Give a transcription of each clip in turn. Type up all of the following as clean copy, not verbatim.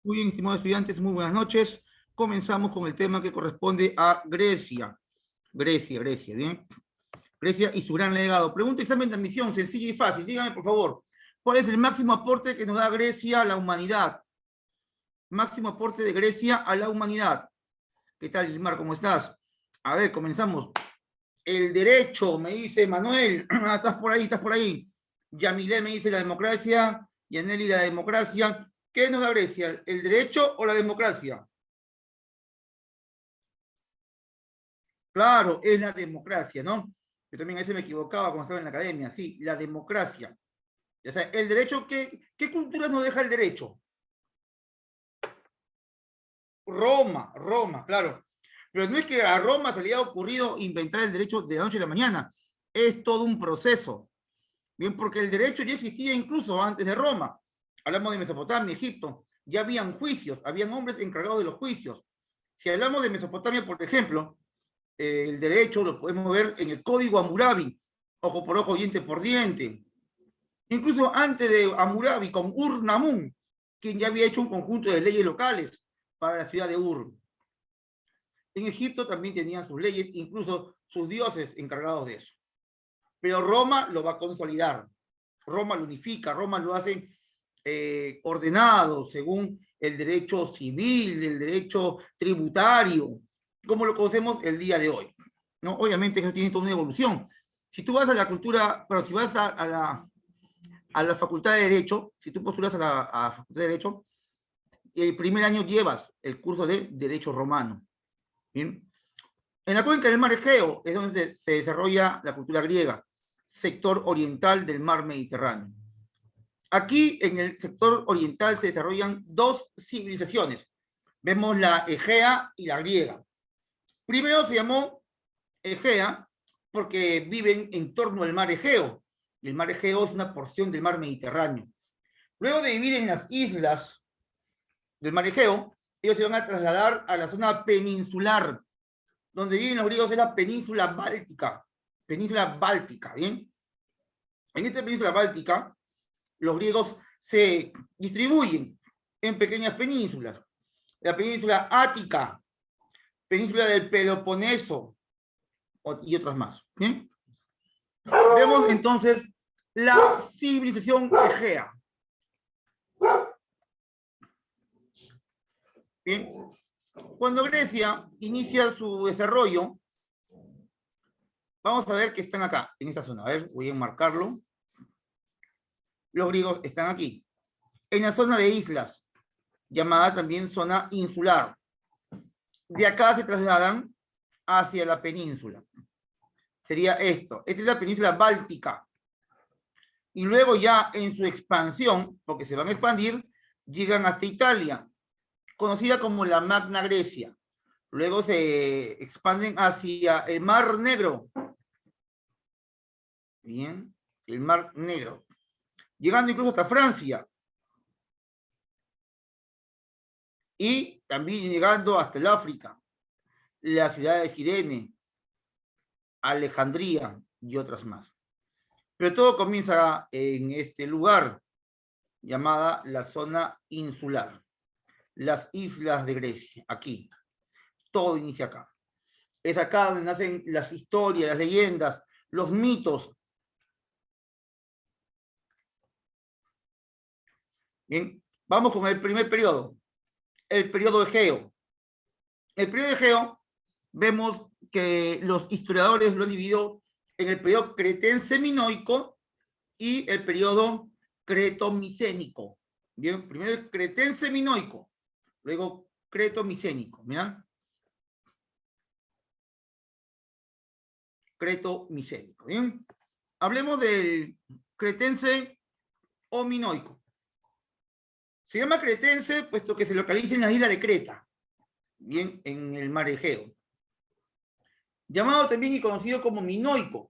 Muy bien, estimados estudiantes, muy buenas noches. Comenzamos con el tema que corresponde a Grecia. Grecia, ¿bien? Grecia y su gran legado. Pregunta examen de admisión, sencilla y fácil. Dígame, por favor, ¿cuál es el máximo aporte que nos da Grecia a la humanidad? Máximo aporte de Grecia a la humanidad. ¿Qué tal, Gismar? ¿Cómo estás? A ver, comenzamos. El derecho, me dice Manuel. Estás por ahí, estás por ahí. Yamilé me dice la democracia. Yaneli, la democracia. ¿Qué nos da Grecia? ¿El derecho o la democracia? Claro, es la democracia, ¿no? Yo también a veces me equivocaba cuando estaba en la academia. Sí, la democracia. O sea, el derecho, ¿qué culturas nos deja el derecho? Roma, claro. Pero no es que a Roma se le haya ocurrido inventar el derecho de la noche a la mañana. Es todo un proceso. Bien, porque el derecho ya existía incluso antes de Roma. Hablamos de Mesopotamia, Egipto. Ya habían juicios, habían hombres encargados de los juicios. Si hablamos de Mesopotamia, por ejemplo, el derecho lo podemos ver en el Código Hammurabi, ojo por ojo, diente por diente. Incluso antes de Hammurabi, con Ur-Namum, quien ya había hecho un conjunto de leyes locales para la ciudad de Ur. En Egipto también tenían sus leyes, incluso sus dioses encargados de eso. Pero Roma lo va a consolidar, Roma lo unifica, Roma lo hace ordenado según el derecho civil, el derecho tributario, como lo conocemos el día de hoy, ¿no? Obviamente eso tiene toda una evolución. Si tú vas a la cultura, pero si vas a la facultad de Derecho, si tú postulas a la facultad de Derecho, el primer año llevas el curso de Derecho Romano. ¿Bien? En la cuenca del mar Egeo es donde se desarrolla la cultura griega, sector oriental del mar Mediterráneo. Aquí en el sector oriental se desarrollan dos civilizaciones. Vemos la Egea y la griega. Primero se llamó Egea porque viven en torno al mar Egeo. Y el mar Egeo es una porción del mar Mediterráneo. Luego de vivir en las islas del mar Egeo, ellos se van a trasladar a la zona peninsular. Donde viven los griegos es la península báltica. Península báltica, ¿bien? En esta península báltica, los griegos se distribuyen en pequeñas penínsulas. La península Ática, península del Peloponeso y otras más. ¿Bien? Vemos entonces la civilización egea. Bien. Cuando Grecia inicia su desarrollo, vamos a ver que están acá, en esta zona. A ver, voy a enmarcarlo. Los griegos están aquí. En la zona de islas, llamada también zona insular. De acá se trasladan hacia la península. Sería esto. Esta es la península báltica. Y luego ya en su expansión, porque se van a expandir, llegan hasta Italia, conocida como la Magna Grecia. Luego se expanden hacia el Mar Negro. Bien, el Mar Negro. Llegando incluso hasta Francia. Y también llegando hasta el África, la ciudad de Cirene, Alejandría y otras más. Pero todo comienza en este lugar, llamada la zona insular. Las islas de Grecia, aquí. Todo inicia acá. Es acá donde nacen las historias, las leyendas, los mitos. Bien, vamos con el primer periodo. El periodo egeo. El periodo egeo, vemos que los historiadores lo han dividido en el periodo cretense-minoico y el periodo cretomicénico. Bien, primero el cretense-minoico, luego cretomicénico. ¿Mirá? Cretomicénico. Bien, hablemos del cretense o minoico. Se llama cretense puesto que se localiza en la isla de Creta, bien, en el mar Egeo. Llamado también y conocido como minoico,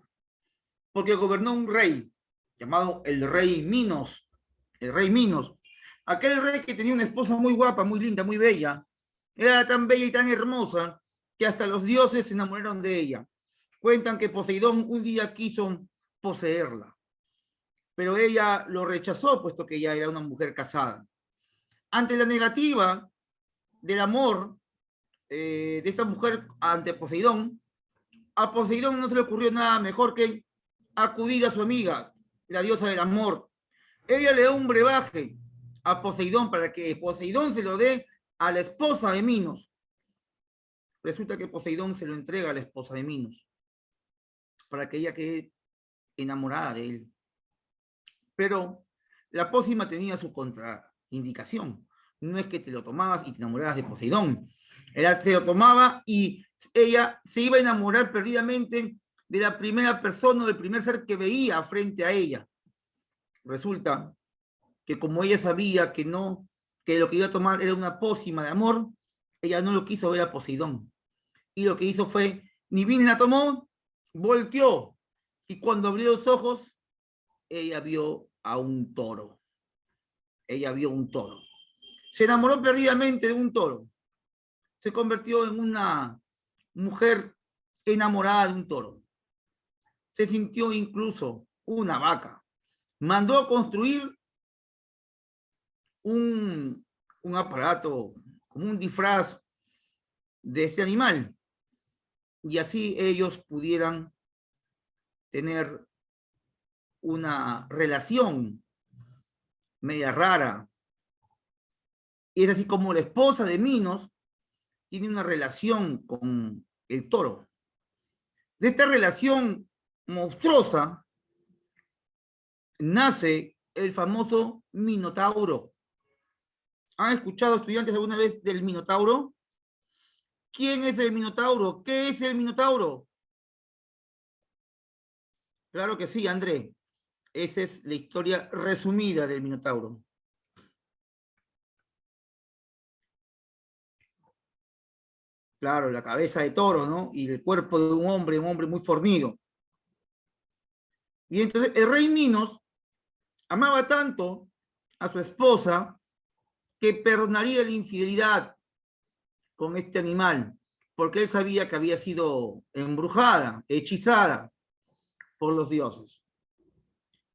porque gobernó un rey, llamado el rey Minos. El rey Minos. Aquel rey que tenía una esposa muy guapa, muy linda, muy bella. Era tan bella y tan hermosa que hasta los dioses se enamoraron de ella. Cuentan que Poseidón un día quiso poseerla, pero ella lo rechazó, puesto que ella era una mujer casada. ante la negativa del amor de esta mujer ante Poseidón, a Poseidón no se le ocurrió nada mejor que acudir a su amiga, la diosa del amor. Ella le da un brebaje a Poseidón para que Poseidón se lo dé a la esposa de Minos. Resulta que Poseidón se lo entrega a la esposa de Minos para que ella quede enamorada de él. Pero la pócima tenía su contraindicación. No es que te lo tomabas y te enamorabas de Poseidón. Ella se lo tomaba y ella se iba a enamorar perdidamente de la primera persona o del primer ser que veía frente a ella. Resulta que como ella sabía que no, que lo que iba a tomar era una pócima de amor, ella no lo quiso ver a Poseidón. Y lo que hizo fue, ni bien la tomó, volteó. Y cuando abrió los ojos, ella vio a un toro. Ella vio un toro. Se enamoró perdidamente de un toro. Se convirtió en una mujer enamorada de un toro. Se sintió incluso una vaca. Mandó a construir un aparato, como un disfraz de este animal. Y así ellos pudieran tener una relación media rara. Y es así como la esposa de Minos tiene una relación con el toro. De esta relación monstruosa nace el famoso Minotauro. ¿Han escuchado, estudiantes, alguna vez del Minotauro? ¿Quién es el Minotauro? ¿Qué es el Minotauro? Claro que sí, André. Esa es la historia resumida del Minotauro. Claro, la cabeza de toro, ¿no? Y el cuerpo de un hombre muy fornido. Y entonces el rey Minos amaba tanto a su esposa que perdonaría la infidelidad con este animal, porque él sabía que había sido embrujada, hechizada por los dioses.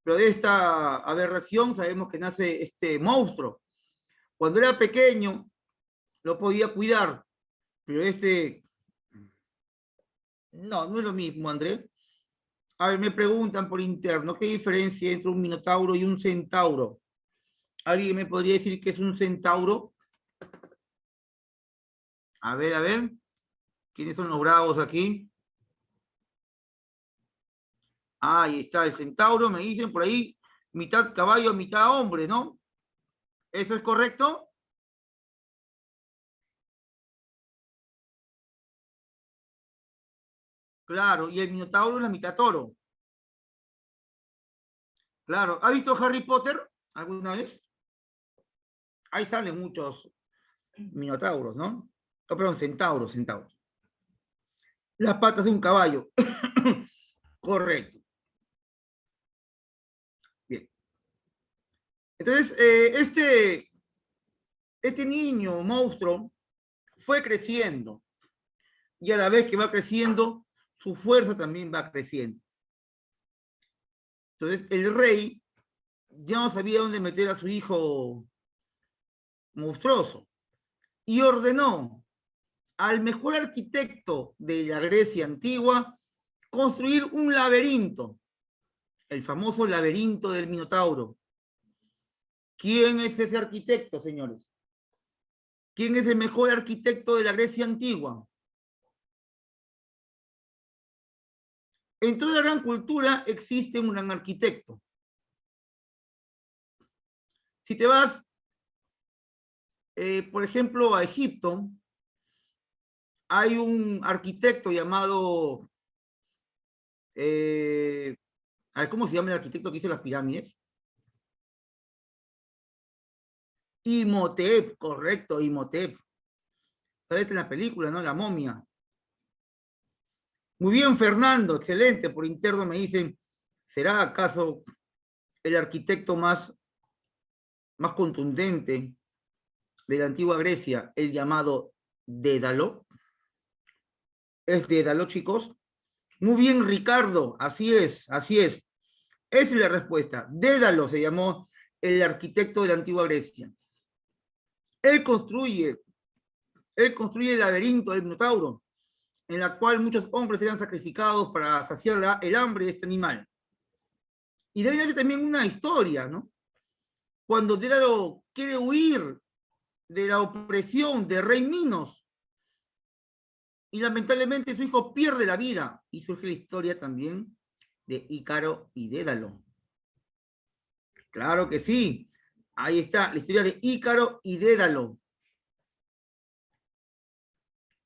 Pero de esta aberración sabemos que nace este monstruo. Cuando era pequeño, lo podía cuidar, pero no es lo mismo, André. A ver, me preguntan por interno, ¿qué diferencia hay entre un minotauro y un centauro? ¿Alguien me podría decir qué es un centauro? A ver, ¿quiénes son los bravos aquí? Ahí está, el centauro, me dicen por ahí, mitad caballo, mitad hombre, ¿no? ¿Eso es correcto? Claro, y el minotauro es la mitad toro. Claro, ¿ha visto Harry Potter alguna vez? Ahí salen muchos minotauros, ¿no? Oh, perdón, centauros. Las patas de un caballo. Correcto. Bien. Entonces, este niño monstruo fue creciendo y a la vez que va creciendo, su fuerza también va creciendo. Entonces, el rey ya no sabía dónde meter a su hijo monstruoso y ordenó al mejor arquitecto de la Grecia antigua construir un laberinto, el famoso laberinto del Minotauro. ¿Quién es ese arquitecto, señores? ¿Quién es el mejor arquitecto de la Grecia antigua? En toda la gran cultura existe un gran arquitecto. Si te vas, por ejemplo, a Egipto, hay un arquitecto llamado, a ver, ¿cómo se llama el arquitecto que hizo las pirámides? Imhotep, correcto, Imhotep. Sale en la película, ¿no? La momia. Muy bien, Fernando, excelente. Por interno me dicen, ¿será acaso el arquitecto más contundente de la antigua Grecia, el llamado Dédalo? ¿Es Dédalo, chicos? Muy bien, Ricardo, así es, así es. Esa es la respuesta. Dédalo se llamó el arquitecto de la antigua Grecia. Él construye el laberinto del Minotauro, en la cual muchos hombres eran sacrificados para saciar el hambre de este animal. Y de ahí nace también una historia, ¿no? Cuando Dédalo quiere huir de la opresión del rey Minos, y lamentablemente su hijo pierde la vida, y surge la historia también de Ícaro y Dédalo. Claro que sí, ahí está la historia de Ícaro y Dédalo.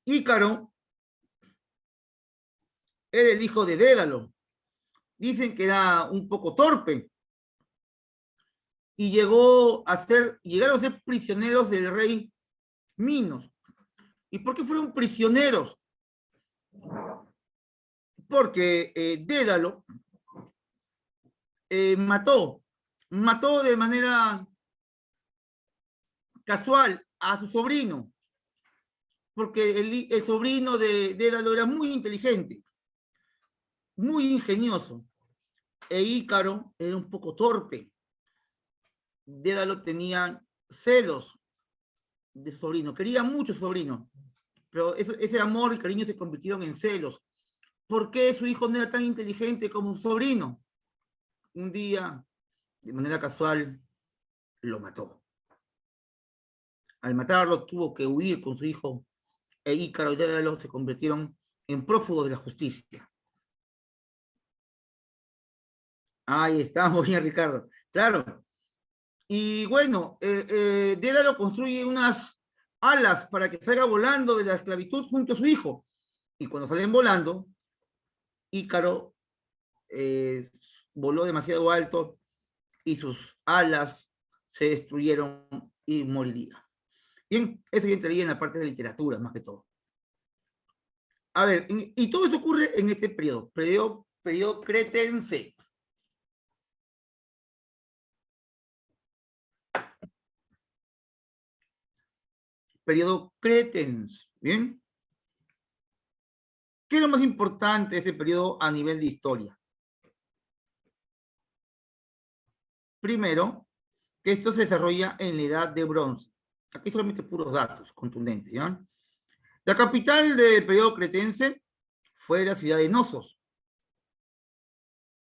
Ícaro era el hijo de Dédalo. Dicen que era un poco torpe y llegaron a ser prisioneros del rey Minos. ¿Y por qué fueron prisioneros? Porque Dédalo mató de manera casual a su sobrino, porque el sobrino de Dédalo era muy inteligente, muy ingenioso, e Ícaro era un poco torpe. Dédalo tenía celos de su sobrino, quería mucho a su sobrino, pero ese amor y cariño se convirtieron en celos. ¿Por qué su hijo no era tan inteligente como su sobrino? Un día, de manera casual, lo mató. Al matarlo, tuvo que huir con su hijo, e Ícaro y Dédalo se convirtieron en prófugos de la justicia. Ahí estamos bien, Ricardo. Claro. Y bueno, Dédalo construye unas alas para que salga volando de la esclavitud junto a su hijo. Y cuando salen volando, Ícaro voló demasiado alto y sus alas se destruyeron y moriría. Bien, eso ya entraría en la parte de literatura, más que todo. A ver, y todo eso ocurre en este periodo cretense. Periodo cretense, ¿bien? ¿Qué es lo más importante de ese periodo a nivel de historia? Primero, que esto se desarrolla en la Edad de Bronce. Aquí solamente puros datos contundentes, ¿ya? La capital del periodo cretense fue la ciudad de Knossos.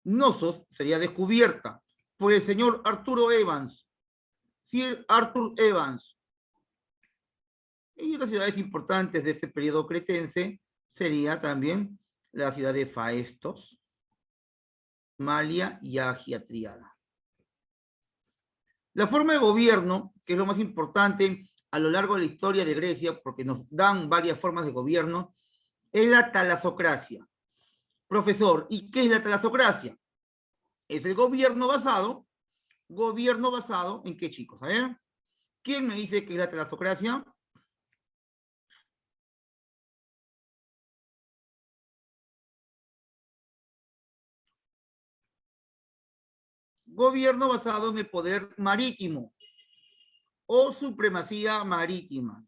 Knossos sería descubierta por el señor Arturo Evans, Sir Arthur Evans. Y las ciudades importantes de este periodo cretense sería también la ciudad de Faestos, Malia y Agia Triada. La forma de gobierno, que es lo más importante a lo largo de la historia de Grecia, porque nos dan varias formas de gobierno, es la talasocracia. Profesor, ¿y qué es la talasocracia? Es el gobierno basado ¿en qué, chicos? A ver, ¿quién me dice que es la talasocracia? Gobierno basado en el poder marítimo o supremacía marítima.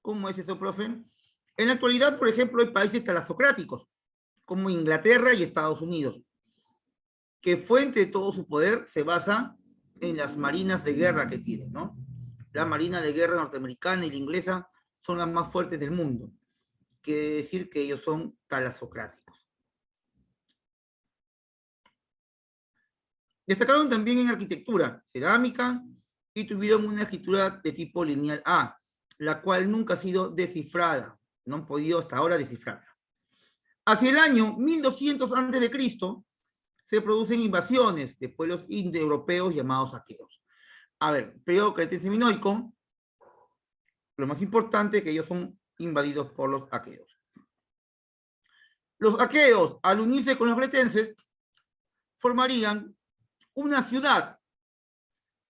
¿Cómo es eso, profe? En la actualidad, por ejemplo, hay países talasocráticos, como Inglaterra y Estados Unidos, que fuente de todo su poder se basa en las marinas de guerra que tienen, ¿no? La marina de guerra norteamericana y la inglesa son las más fuertes del mundo. Quiere decir que ellos son talasocráticos. Destacaron también en arquitectura, cerámica, y tuvieron una escritura de tipo lineal A, la cual nunca ha sido descifrada, no han podido hasta ahora descifrarla. Hacia el año 1200 a.C., se producen invasiones de pueblos indoeuropeos llamados aqueos. A ver, periodo cretense minoico, lo más importante es que ellos son invadidos por los aqueos. Los aqueos, al unirse con los cretenses, formarían una ciudad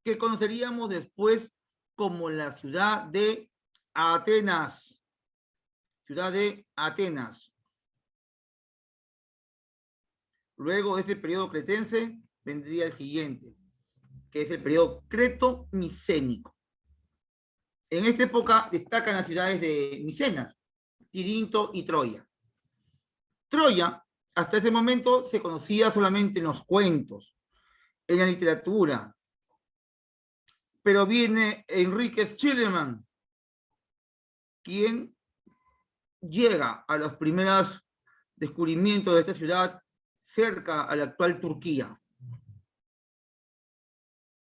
que conoceríamos después como la ciudad de Atenas. Ciudad de Atenas. Luego de este periodo cretense vendría el siguiente, que es el periodo creto-micénico. En esta época destacan las ciudades de Micenas, Tirinto y Troya. Troya, hasta ese momento, se conocía solamente en los cuentos, en la literatura, Pero viene Enrique Schillemann, quien llega a los primeros descubrimientos de esta ciudad cerca a la actual Turquía.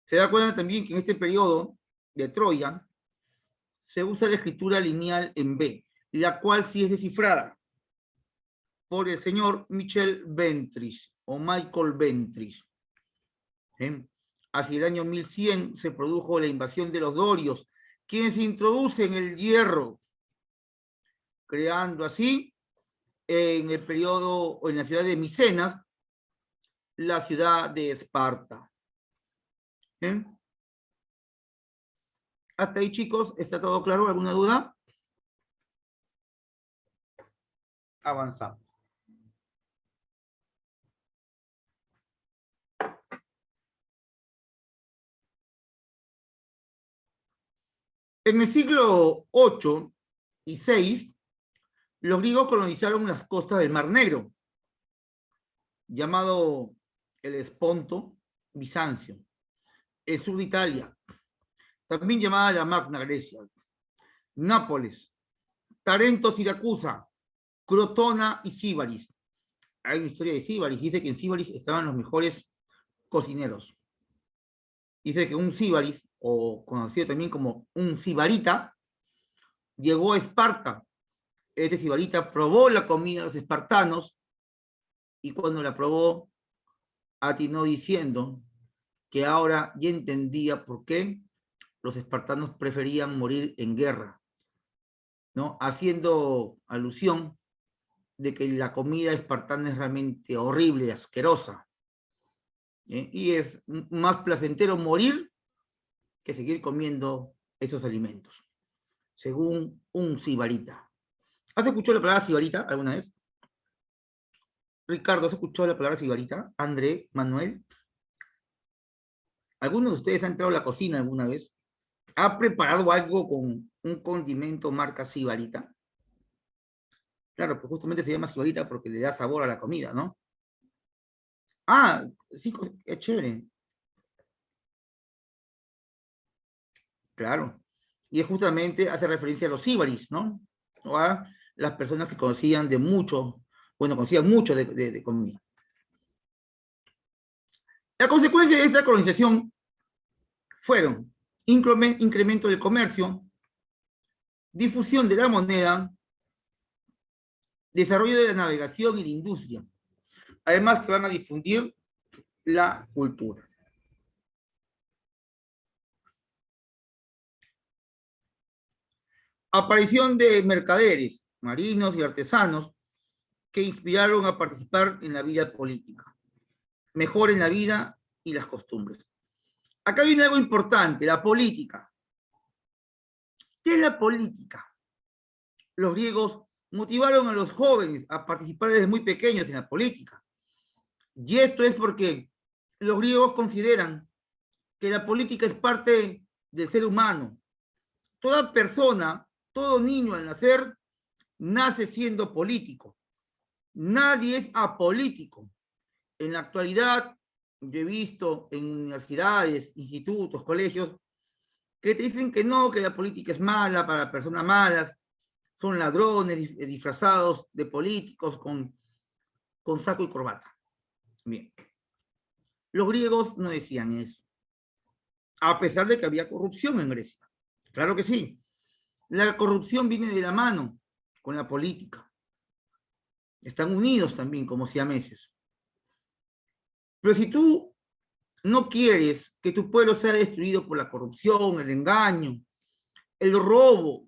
Se da cuenta también que en este periodo de Troya se usa la escritura lineal en B, la cual sí es descifrada por el señor Michel Ventris o Michael Ventris. Hacia el año 1100 se produjo la invasión de los dorios, quienes introducen el hierro, creando así en el periodo o en la ciudad de Micenas la ciudad de Esparta. Hasta ahí, chicos, ¿está todo claro? ¿Alguna duda? Avanzamos. En el siglo VIII y VI, los griegos colonizaron las costas del Mar Negro, llamado el Esponto, Bizancio, el sur de Italia, también llamada la Magna Grecia, Nápoles, Tarento, Siracusa, Crotona y Síbaris. Hay una historia de Síbaris, dice que en Síbaris estaban los mejores cocineros. Dice que un Síbaris, o conocido también como un sibarita, llegó a Esparta. Este sibarita probó la comida de los espartanos y cuando la probó, atinó diciendo que ahora ya entendía por qué los espartanos preferían morir en guerra, ¿no? Haciendo alusión de que la comida espartana es realmente horrible, asquerosa, y es más placentero morir que seguir comiendo esos alimentos, según un sibarita. ¿Has escuchado la palabra sibarita alguna vez? Ricardo, ¿has escuchado la palabra sibarita? André, Manuel. ¿Alguno de ustedes ha entrado a la cocina alguna vez? ¿Ha preparado algo con un condimento marca sibarita? Claro, pues justamente se llama sibarita porque le da sabor a la comida, ¿no? Ah, sí, es chévere. Claro. Y es justamente hace referencia a los síbaris, ¿no? O a las personas que conocían de mucho, bueno, conocían mucho de comida. La consecuencia de esta colonización fueron incremento del comercio, difusión de la moneda, desarrollo de la navegación y la industria. Además que van a difundir la cultura. Aparición de mercaderes, marinos y artesanos que inspiraron a participar en la vida política. Mejor en la vida y las costumbres. Acá viene algo importante, la política. ¿Qué es la política? Los griegos motivaron a los jóvenes a participar desde muy pequeños en la política. Y esto es porque los griegos consideran que la política es parte del ser humano. Toda persona, todo niño al nacer, nace siendo político. Nadie es apolítico. En la actualidad, yo he visto en universidades, institutos, colegios, que te dicen que no, que la política es mala para personas malas, son ladrones disfrazados de políticos con saco y corbata. Bien. Los griegos no decían eso, a pesar de que había corrupción en Grecia. Claro que sí. La corrupción viene de la mano con la política. Están unidos también como siameses. Pero si tú no quieres que tu pueblo sea destruido por la corrupción, el engaño, el robo,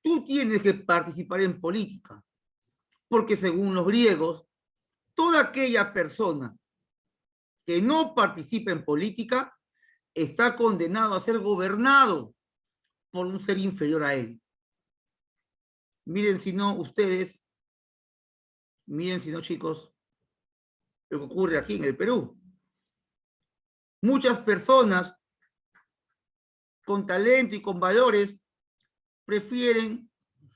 tú tienes que participar en política. Porque según los griegos, toda aquella persona que no participa en política está condenado a ser gobernado por un ser inferior a él. Miren si no ustedes, miren si no chicos, lo que ocurre aquí en el Perú. Muchas personas con talento y con valores prefieren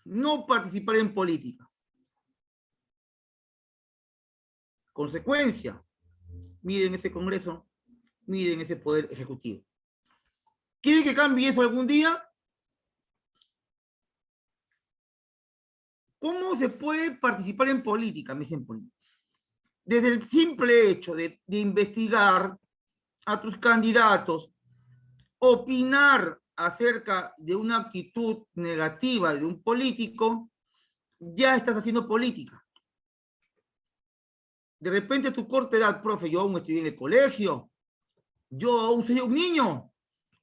no participar en política. Consecuencia, miren ese Congreso, miren ese Poder Ejecutivo. ¿Quiere que cambie eso algún día? ¿Cómo se puede participar en política? Me dicen política. Desde el simple hecho de investigar a tus candidatos, opinar acerca de una actitud negativa de un político, ya estás haciendo política. De repente a tu corta edad, profe, yo aún estoy en el colegio, yo aún soy un niño.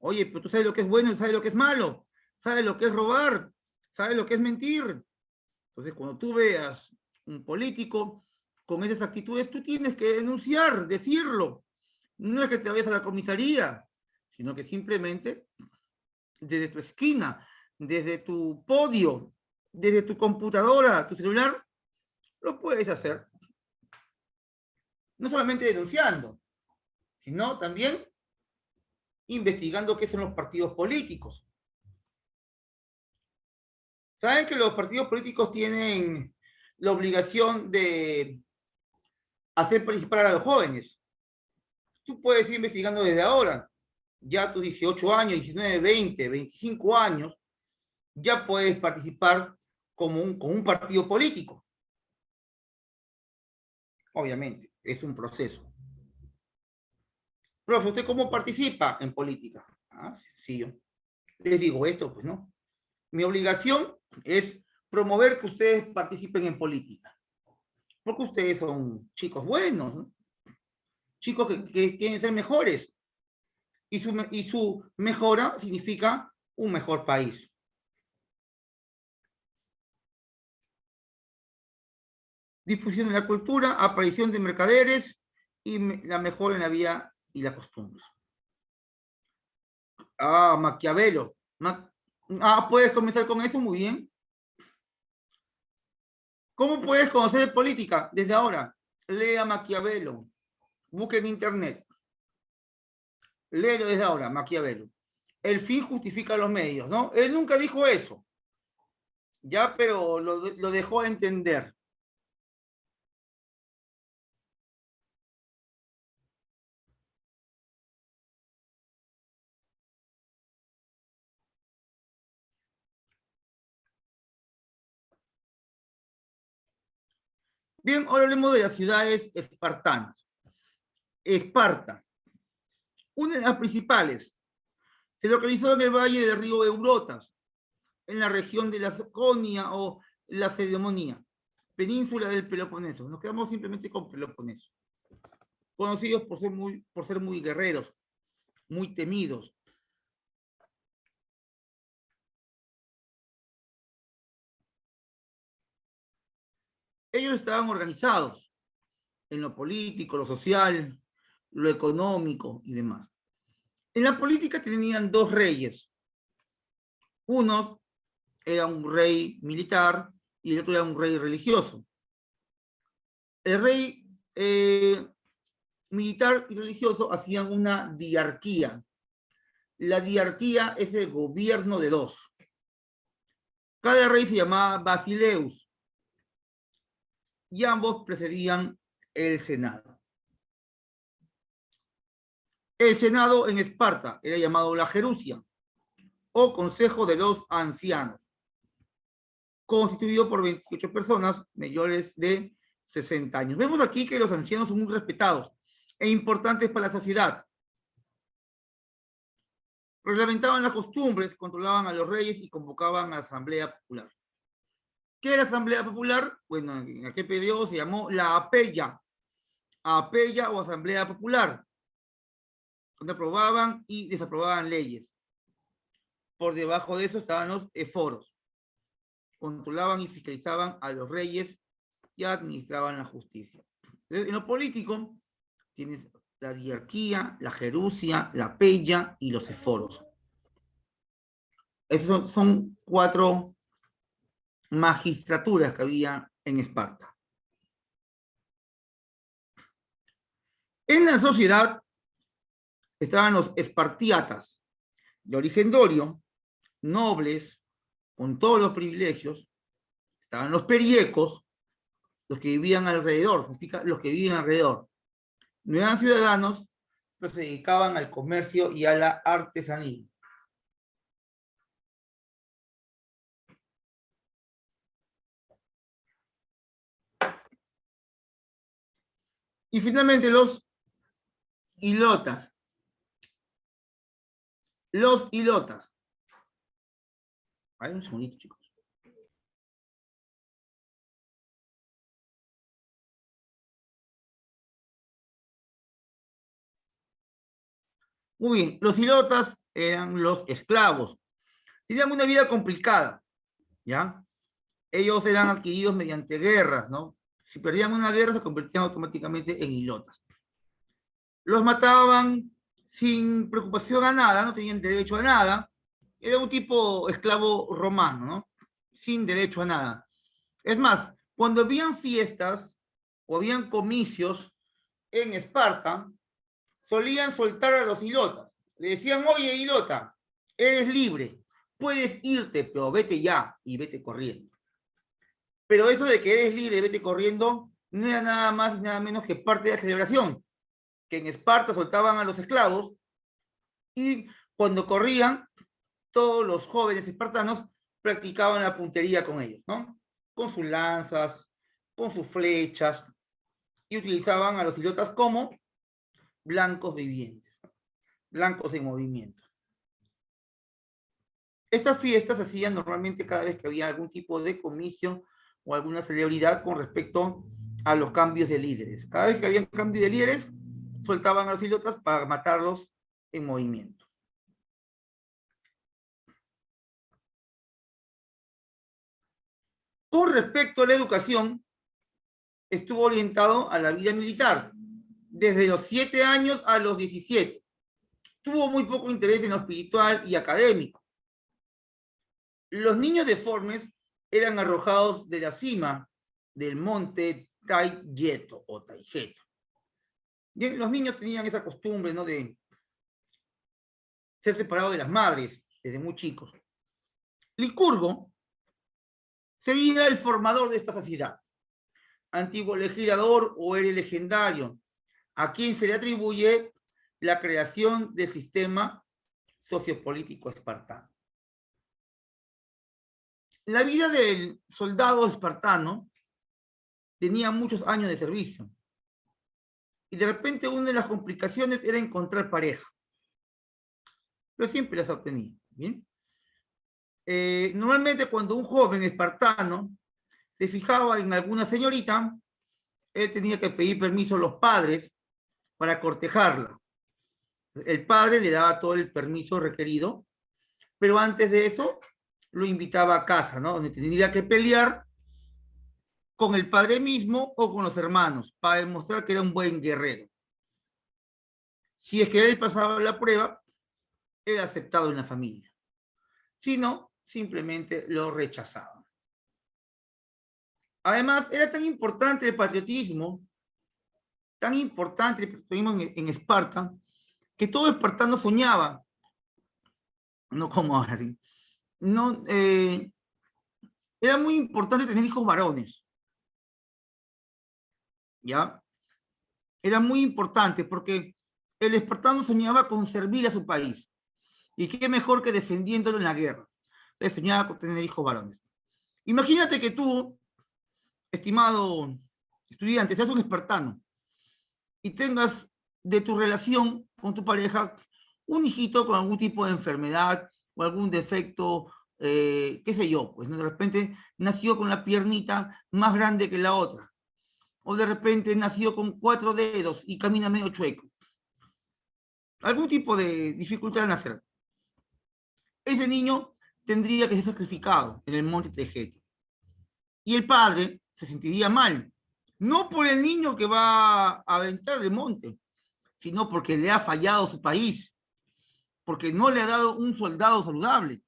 Oye, pero tú sabes lo que es bueno y sabes lo que es malo, sabes lo que es robar, sabes lo que es mentir. Entonces, cuando tú veas un político con esas actitudes, tú tienes que denunciar, decirlo. No es que te vayas a la comisaría, sino que simplemente desde tu esquina, desde tu podio, desde tu computadora, tu celular, lo puedes hacer. No solamente denunciando, sino también investigando qué son los partidos políticos. Saben que los partidos políticos tienen la obligación de hacer participar a los jóvenes. Tú puedes ir investigando desde ahora. Ya a tus 18 años, 19, 20, 25 años, ya puedes participar con un partido político. Obviamente, es un proceso. Profe, ¿usted cómo participa en política? Ah, sencillo. Les digo esto, pues no. Mi obligación es promover que ustedes participen en política. Porque ustedes son chicos buenos, ¿no? Chicos que quieren ser mejores. Y su mejora significa un mejor país. Difusión de la cultura, aparición de mercaderes y la mejora en la vida y las costumbres. Ah, Maquiavelo. ¿Puedes comenzar con eso? Muy bien. ¿Cómo puedes conocer política? Desde ahora, lea Maquiavelo. Busque en internet. Léelo desde ahora, Maquiavelo. El fin justifica los medios, ¿no? Él nunca dijo eso. Ya, pero lo dejó a entender. Bien, ahora hablemos de las ciudades espartanas. Esparta, una de las principales, se localizó en el valle del río Eurotas, en la región de la Sajonia o la Cedemonía, península del Peloponeso. Nos quedamos simplemente con Peloponeso. Conocidos por ser muy guerreros, muy temidos. Ellos estaban organizados en lo político, lo social, lo económico y demás. En la política tenían dos reyes. Uno era un rey militar y el otro era un rey religioso. El rey militar y religioso hacían una diarquía. La diarquía es el gobierno de dos. Cada rey se llamaba Basileus y ambos precedían el Senado. El Senado en Esparta era llamado la Jerusia o Consejo de los Ancianos, constituido por 28 personas mayores de 60 años. Vemos aquí que los ancianos son muy respetados e importantes para la sociedad. Reglamentaban las costumbres, controlaban a los reyes y convocaban a la Asamblea Popular. ¿Qué era la Asamblea Popular? Bueno, en aquel periodo se llamó la Apella o Asamblea Popular, donde aprobaban y desaprobaban leyes. Por debajo de eso estaban los eforos. Controlaban y fiscalizaban a los reyes y administraban la justicia. Entonces, en lo político tienes la diarquía, la jerusia, la pella y los eforos. Esos son 4 magistraturas que había en Esparta. En la sociedad estaban los espartiatas, de origen dorio, nobles, con todos los privilegios. Estaban los periecos, los que vivían alrededor, significa los que vivían alrededor. No eran ciudadanos, pero se dedicaban al comercio y a la artesanía. Y finalmente los hilotas. Los hilotas. Hay un segundito, chicos. Muy bien, los hilotas eran los esclavos. Tenían una vida complicada, ¿ya? Ellos eran adquiridos mediante guerras, ¿no? Si perdían una guerra, se convertían automáticamente en hilotas. Los mataban sin preocupación a nada, no tenían derecho a nada. Era un tipo esclavo romano, ¿no? Sin derecho a nada. Es más, cuando habían fiestas o habían comicios en Esparta, solían soltar a los hilotas. Le decían, oye, hilota, eres libre, puedes irte, pero vete ya y vete corriendo. Pero eso de que eres libre y vete corriendo no era nada más y nada menos que parte de la celebración, que en Esparta soltaban a los esclavos y cuando corrían, todos los jóvenes espartanos practicaban la puntería con ellos, ¿no? Con sus lanzas, con sus flechas, y utilizaban a los hilotas como blancos vivientes, blancos en movimiento. Estas fiestas se hacían normalmente cada vez que había algún tipo de comicio o alguna celebridad con respecto a los cambios de líderes. Cada vez que había un cambio de líderes, soltaban a los hilotas para matarlos en movimiento. Con respecto a la educación, estuvo orientado a la vida militar, desde los 7 años a los 17. Tuvo muy poco interés en lo espiritual y académico. Los niños deformes eran arrojados de la cima del monte Taygeto o Taygeto. Los niños tenían esa costumbre, ¿no?, de ser separados de las madres desde muy chicos. Licurgo sería el formador de esta sociedad, antiguo legislador o héroe legendario, a quien se le atribuye la creación del sistema sociopolítico espartano. La vida del soldado espartano tenía muchos años de servicio y de repente una de las complicaciones era encontrar pareja, pero siempre las obtenía, ¿bien? Normalmente cuando un joven espartano se fijaba en alguna señorita, él tenía que pedir permiso a los padres para cortejarla. El padre le daba todo el permiso requerido, pero antes de eso lo invitaba a casa, ¿no?, donde tendría que pelear con el padre mismo o con los hermanos para demostrar que era un buen guerrero. Si es que él pasaba la prueba, era aceptado en la familia. Si no, simplemente lo rechazaban. Además, era tan importante el patriotismo, tan importante el patriotismo en Esparta, que todo espartano soñaba, no como ahora, ¿sí? No, era muy importante tener hijos varones, ¿ya? Era muy importante porque el espartano soñaba con servir a su país. Y qué mejor que defendiéndolo en la guerra. Entonces soñaba con tener hijos varones. Imagínate que tú, estimado estudiante, seas un espartano y tengas de tu relación con tu pareja un hijito con algún tipo de enfermedad o algún defecto, qué sé yo, pues, ¿no? De repente nació con la piernita más grande que la otra, o de repente nació con 4 dedos y camina medio chueco. Algún tipo de dificultad al nacer. Ese niño tendría que ser sacrificado en el monte Taygeto. Y el padre se sentiría mal, no por el niño que va a aventar del monte, sino porque le ha fallado su país, porque no le ha dado un soldado saludable.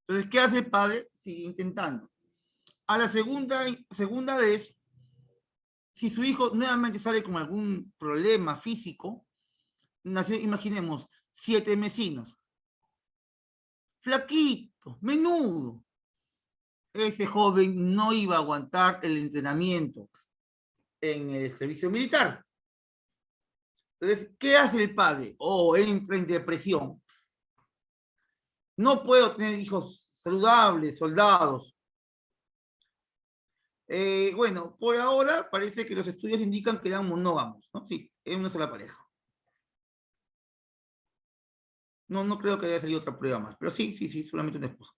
Entonces, ¿qué hace el padre? Sigue intentando. A la segunda vez, si su hijo nuevamente sale con algún problema físico, nació, imaginemos, 7 mesinos, flaquito, menudo, ese joven no iba a aguantar el entrenamiento en el servicio militar. Entonces, ¿qué hace el padre? Entra en depresión. No puedo tener hijos saludables, soldados. Bueno, por ahora parece que los estudios indican que eran monógamos, ¿no? Sí, es una sola pareja. No, no creo que haya salido otra prueba más, pero sí, sí, sí, solamente una esposa.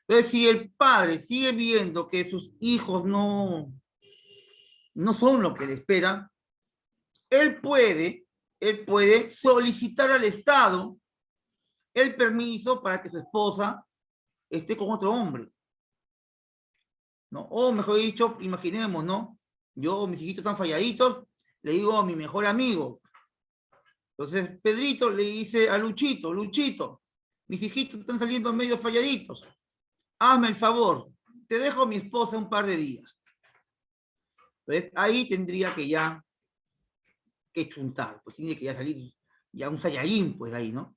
Entonces, si el padre sigue viendo que sus hijos no son lo que le espera, él puede, él puede solicitar al Estado el permiso para que su esposa esté con otro hombre, ¿no? O mejor dicho, imaginemos, ¿no? Yo, mis hijitos están falladitos, le digo a mi mejor amigo. Entonces, Pedrito le dice a Luchito, Luchito, mis hijitos están saliendo medio falladitos. Hazme el favor, te dejo a mi esposa un par de días. Entonces, ahí tendría que ya que chuntar, pues tiene que ya salir ya un Saiyajin, pues de ahí, ¿no?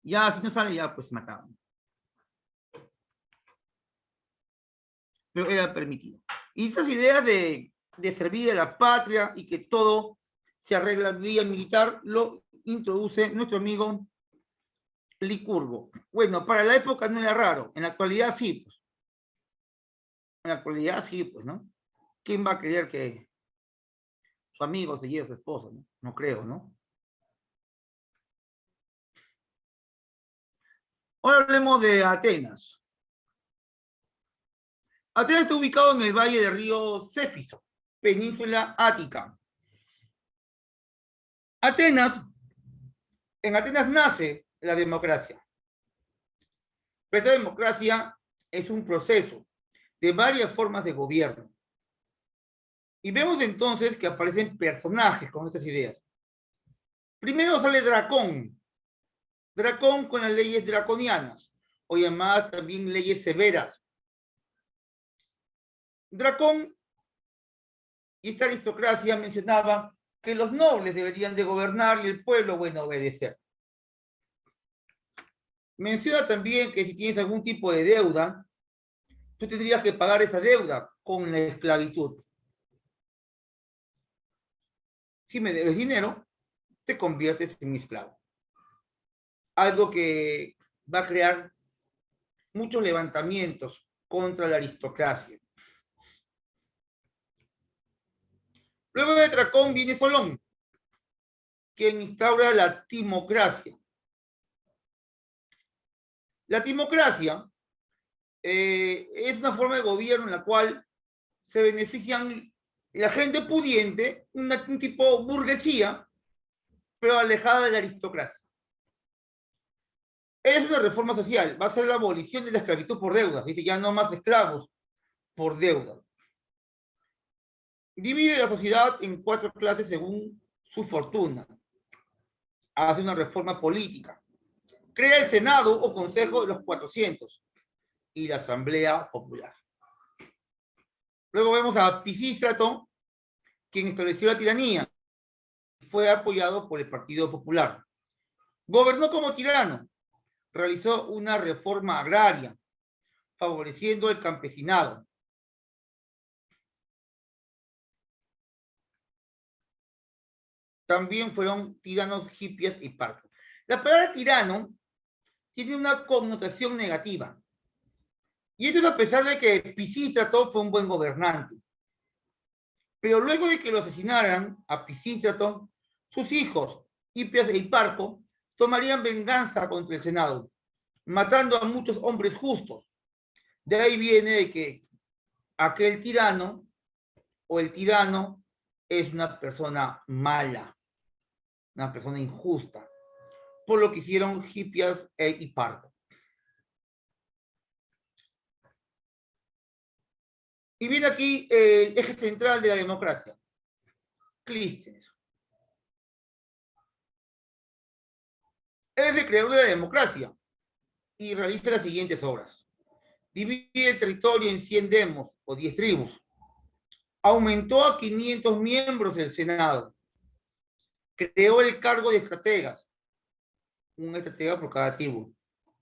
Ya, si no sale, ya pues matamos. Pero era permitido. Y esas ideas de servir a la patria y que todo se arregla vía militar, lo introduce nuestro amigo Licurgo. Bueno, para la época no era raro, en la actualidad sí, pues. En la actualidad sí, pues, ¿no? ¿Quién va a querer que su amigo se lleve a su esposa? No, no creo, ¿no? Ahora hablemos de Atenas. Atenas está ubicado en el valle del río Céfiso, península Ática. Atenas, en Atenas nace la democracia. Pero esa democracia es un proceso de varias formas de gobierno. Y vemos entonces que aparecen personajes con estas ideas. Primero sale Dracón. Dracón con las leyes draconianas, o llamadas también leyes severas. Dracón y esta aristocracia mencionaba que los nobles deberían de gobernar y el pueblo, bueno, obedecer. Menciona también que si tienes algún tipo de deuda, tú tendrías que pagar esa deuda con la esclavitud. Si me debes dinero, te conviertes en mi esclavo. Algo que va a crear muchos levantamientos contra la aristocracia. Luego de Dracón viene Solón, quien instaura la timocracia. La timocracia es una forma de gobierno en la cual se benefician la gente pudiente, un tipo burguesía, pero alejada de la aristocracia. Es una reforma social, va a ser la abolición de la esclavitud por deuda. Dice, ya no más esclavos por deuda. Divide la sociedad en 4 clases según su fortuna. Hace una reforma política. Crea el Senado o Consejo de los 400 y la Asamblea Popular. Luego vemos a Pisístrato, quien estableció la tiranía. Fue apoyado por el Partido Popular. Gobernó como tirano. Realizó una reforma agraria, favoreciendo el campesinado. También fueron tiranos, hippies y parcos. La palabra tirano tiene una connotación negativa. Y esto es a pesar de que Pisístrato fue un buen gobernante. Pero luego de que lo asesinaran a Pisístrato, sus hijos, Hipias e Hiparco, tomarían venganza contra el Senado, matando a muchos hombres justos. De ahí viene de que aquel tirano o el tirano es una persona mala, una persona injusta, por lo que hicieron Hipias e Hiparco. Y viene aquí el eje central de la democracia, Clístenes. Él es el creador de la democracia y realiza las siguientes obras. Divide el territorio en 100 demos o 10 tribus. Aumentó a 500 miembros del Senado. Creó el cargo de estrategas, un estratega por cada tribu.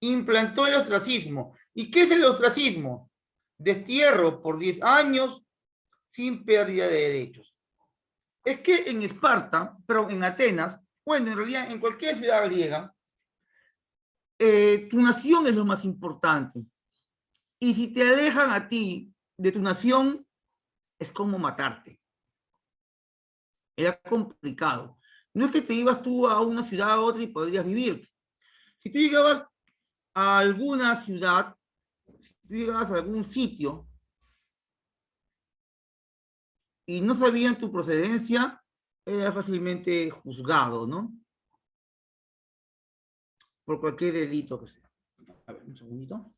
Implantó el ostracismo. ¿Y qué es el ostracismo? Destierro por 10 años sin pérdida de derechos. Es que en Esparta, pero en Atenas, bueno, en realidad en cualquier ciudad griega, tu nación es lo más importante. Y si te alejan a ti de tu nación, es como matarte. Era complicado. No es que te ibas tú a una ciudad a otra y podrías vivir. Si tú llegabas a alguna ciudad, si tú llegabas a algún sitio y no sabían tu procedencia, era fácilmente juzgado, ¿no? Por cualquier delito que sea. A ver, un segundito.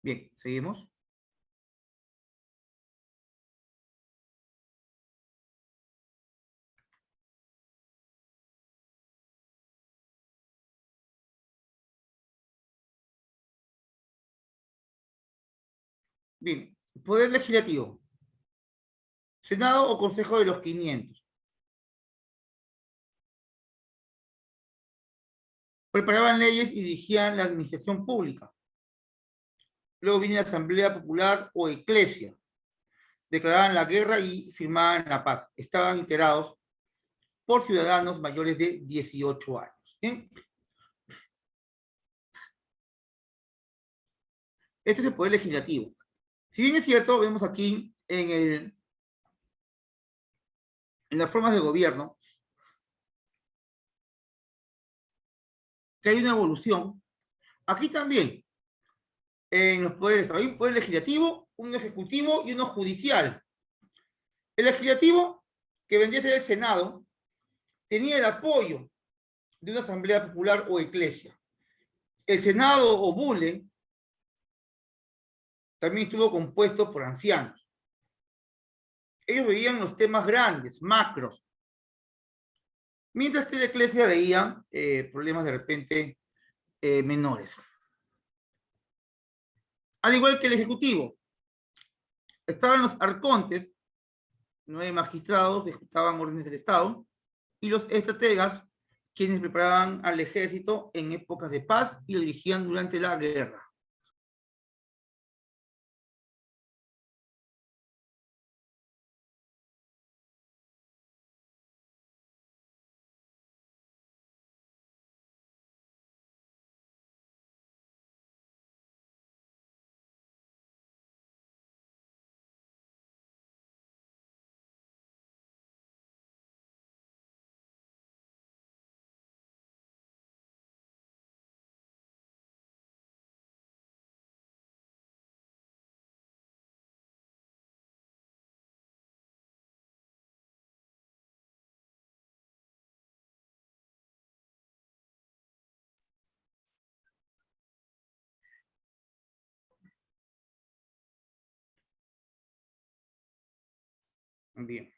Bien, seguimos. Bien, Poder Legislativo. Senado o Consejo de los 500. Preparaban leyes y dirigían la administración pública. Luego viene la Asamblea Popular o Eclesia. Declaraban la guerra y firmaban la paz. Estaban integrados por ciudadanos mayores de 18 años. ¿Bien? Este es el Poder Legislativo. Si bien es cierto, vemos aquí en las formas de gobierno que hay una evolución. Aquí también, en los poderes, hay un poder legislativo, un ejecutivo y uno judicial. El legislativo, que vendría a ser el Senado, tenía el apoyo de una asamblea popular o eclesia. El Senado o bule también estuvo compuesto por ancianos. Ellos veían los temas grandes, macros, mientras que la eclesia veía problemas de repente menores. Al igual que el ejecutivo, estaban los arcontes, 9 magistrados que ejecutaban órdenes del Estado, y los estrategas, quienes preparaban al ejército en épocas de paz y lo dirigían durante la guerra. Bien.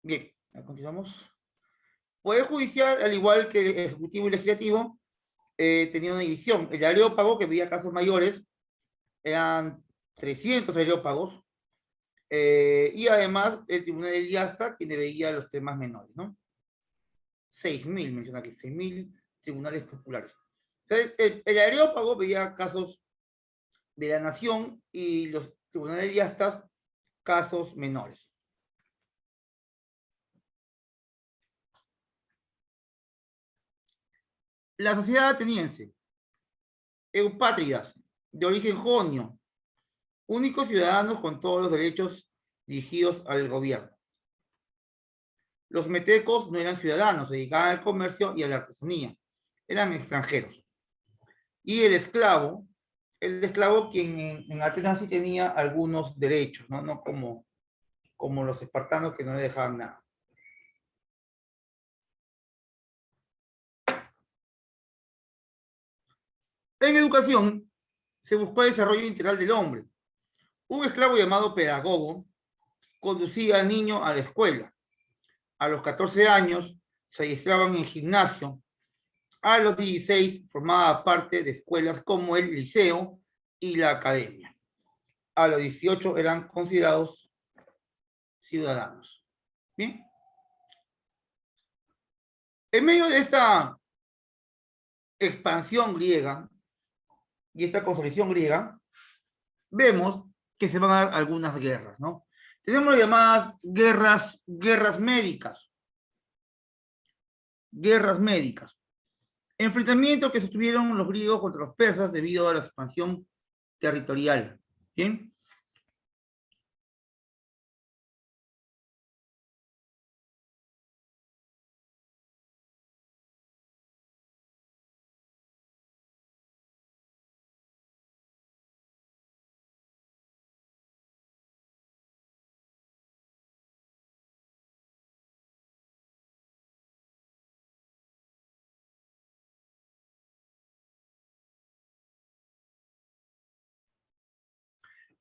Bien, continuamos. Poder judicial, al igual que el ejecutivo y legislativo, tenía una división. El areópago, que veía casos mayores, eran 300 areópagos, y además el tribunal del Diasta, quien veía los temas menores, ¿no? 6.000, menciona aquí, 6.000 tribunales populares. Entonces, el areópago veía casos de la nación y los tribunales del Diastas, casos menores. La sociedad ateniense, eupátridas, de origen jonio, únicos ciudadanos con todos los derechos dirigidos al gobierno. Los metecos no eran ciudadanos, se dedicaban al comercio y a la artesanía, eran extranjeros. Y el esclavo quien en Atenas sí tenía algunos derechos, no, no como los espartanos que no le dejaban nada. En educación, se buscó el desarrollo integral del hombre. Un esclavo llamado pedagogo conducía al niño a la escuela. A los 14 años se adiestraban en gimnasio. A los 16 formaba parte de escuelas como el liceo y la academia. A los 18 eran considerados ciudadanos. Bien. En medio de esta expansión griega y esta consolidación griega, vemos que se van a dar algunas guerras, ¿no? Tenemos las llamadas guerras médicas. Guerras médicas. Enfrentamientos que sostuvieron los griegos contra los persas debido a la expansión territorial. ¿Bien?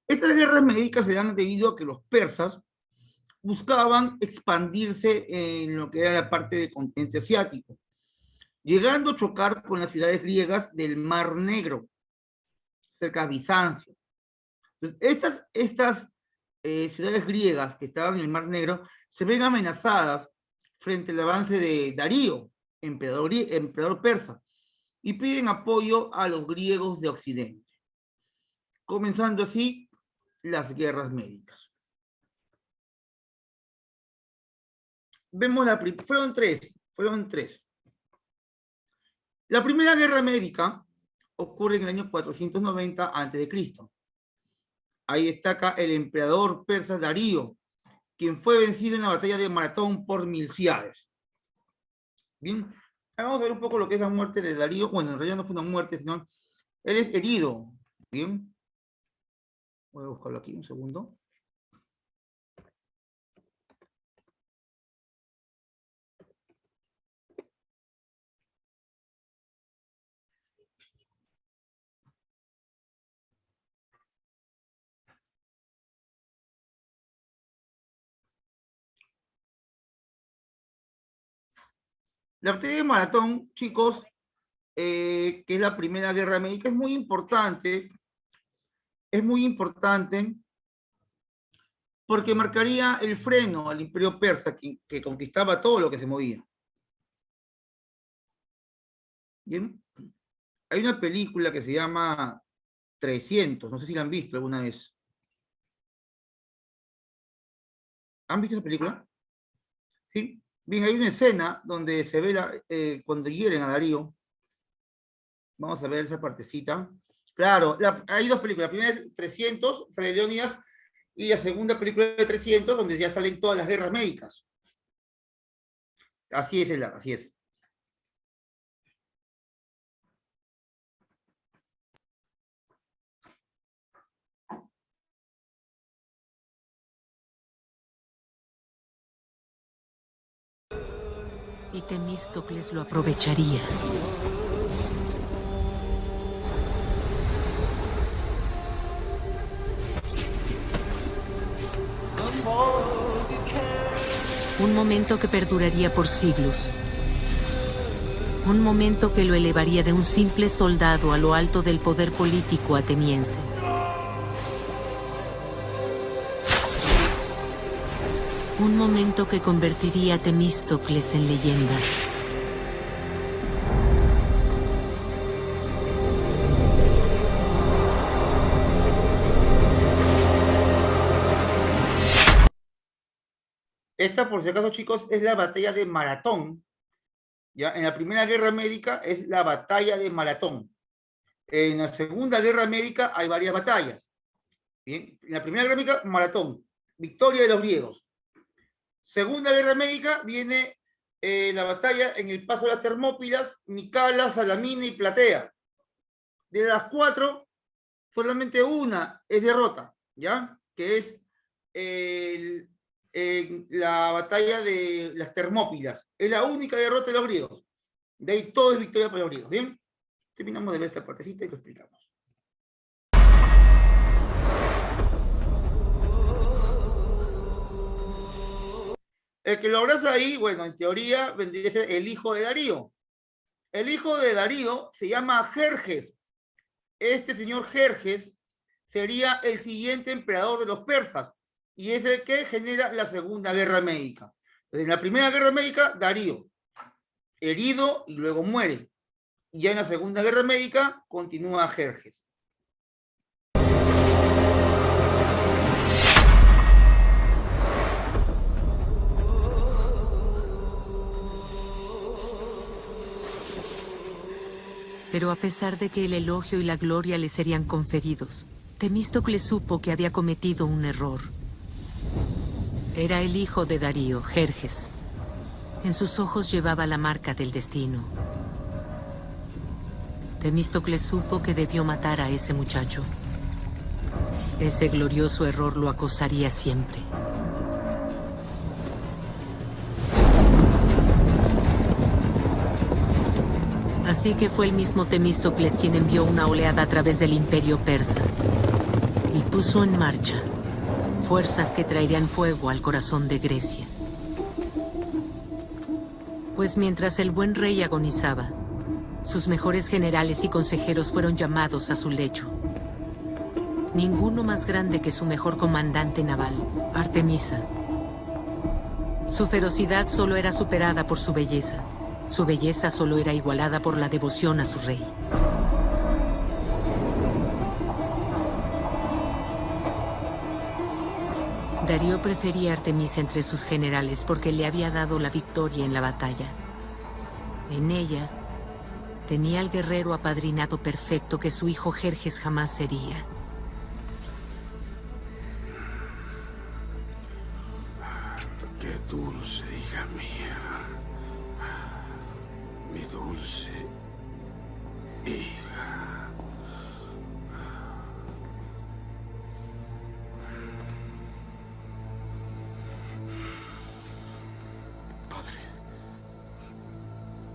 Estas guerras médicas se dan debido a que los persas buscaban expandirse en lo que era la parte del continente asiático, llegando a chocar con las ciudades griegas del Mar Negro, cerca de Bizancio. Entonces, estas ciudades griegas que estaban en el Mar Negro se ven amenazadas frente al avance de Darío, emperador persa, y piden apoyo a los griegos de Occidente, comenzando así las guerras médicas. Vemos fueron tres. La primera guerra médica ocurre en el año 490 a.C. Ahí destaca el emperador persa Darío, quien fue vencido en la batalla de Maratón por Milcíades. Bien, vamos a ver un poco lo que es la muerte de Darío. Bueno, en realidad no fue una muerte, sino él es herido. Bien, voy a buscarlo aquí un segundo. La batalla de Maratón, chicos, que es la primera guerra médica, es muy importante porque marcaría el freno al imperio persa que conquistaba todo lo que se movía. ¿Bien? Hay una película que se llama 300, no sé si la han visto alguna vez. ¿Han visto esa película? ¿Sí? Bien, hay una escena donde se ve cuando hieren a Darío. Vamos a ver esa partecita. Claro, hay dos películas. La primera es 300, sale Leonidas, y la segunda película de 300, donde ya salen todas las guerras médicas. Así es, así es. Y Temístocles lo aprovecharía. Un momento que perduraría por siglos. Un momento que lo elevaría de un simple soldado a lo alto del poder político ateniense. Un momento que convertiría a Temístocles en leyenda. Esta, por si acaso, chicos, es la batalla de Maratón. ¿Ya? En la primera guerra médica es la batalla de Maratón. En la segunda guerra médica hay varias batallas. ¿Bien? En la primera guerra médica, Maratón, victoria de los griegos. Segunda guerra médica viene la batalla en el paso de las Termópilas, Micala, Salamina y Platea. De las cuatro, solamente una es derrota, ¿ya? Que es la batalla de las Termópilas. Es la única derrota de los griegos. De ahí todo es victoria para los griegos, ¿bien? Terminamos de ver esta partecita y lo explicamos. El que lo abraza ahí, bueno, en teoría vendría a ser el hijo de Darío. El hijo de Darío se llama Jerjes. Este señor Jerjes sería el siguiente emperador de los persas y es el que genera la Segunda Guerra Médica. En la Primera Guerra Médica, Darío, herido y luego muere. Y ya en la Segunda Guerra Médica continúa Jerjes. Pero a pesar de que el elogio y la gloria le serían conferidos, Temístocles supo que había cometido un error. Era el hijo de Darío, Jerjes. En sus ojos llevaba la marca del destino. Temístocles supo que debió matar a ese muchacho. Ese glorioso error lo acosaría siempre. Así que fue el mismo Temístocles quien envió una oleada a través del imperio persa y puso en marcha fuerzas que traerían fuego al corazón de Grecia. Pues mientras el buen rey agonizaba, sus mejores generales y consejeros fueron llamados a su lecho. Ninguno más grande que su mejor comandante naval, Artemisa. Su ferocidad solo era superada por su belleza. Su belleza solo era igualada por la devoción a su rey. Darío prefería a Artemisa entre sus generales porque le había dado la victoria en la batalla. En ella, tenía al guerrero apadrinado perfecto que su hijo Jerjes jamás sería. Qué dulce, hija mía. Mi dulce hija. Padre,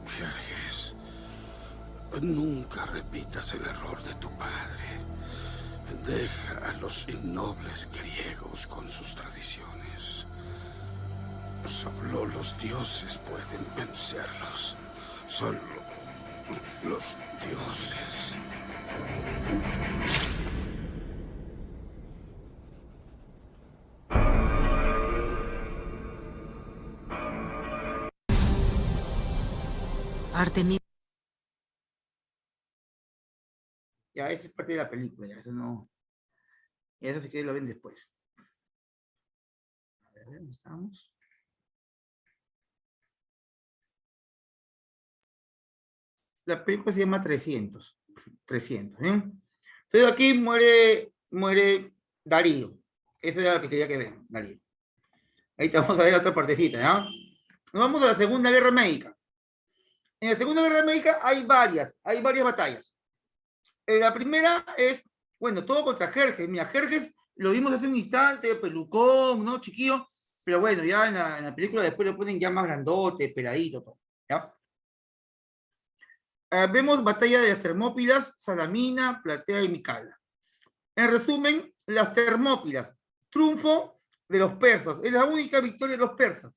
Jerjes, nunca repitas el error de tu padre. Deja a los innobles griegos con sus tradiciones. Solo los dioses pueden vencerlos. Solo los dioses. Artemisa. Ya, esa es parte de la película, ya, eso no. Eso sí que lo ven después. A ver, ¿dónde estamos? La película se llama 300. 300, ¿eh? Entonces aquí muere Darío. Eso era lo que quería que vean, Darío. Ahí te vamos a ver la otra partecita, ¿ya? Nos vamos a la Segunda Guerra Médica. En la Segunda Guerra Médica hay varias batallas. La primera es, bueno, todo contra Jerjes. Mira, Jerjes lo vimos hace un instante, pelucón, ¿no? Chiquillo. Pero bueno, ya en la película después lo ponen ya más grandote, peladito, todo, ¿ya? Vemos batalla de las Termópilas, Salamina, Platea y Micala. En resumen, las Termópilas, triunfo de los persas, es la única victoria de los persas.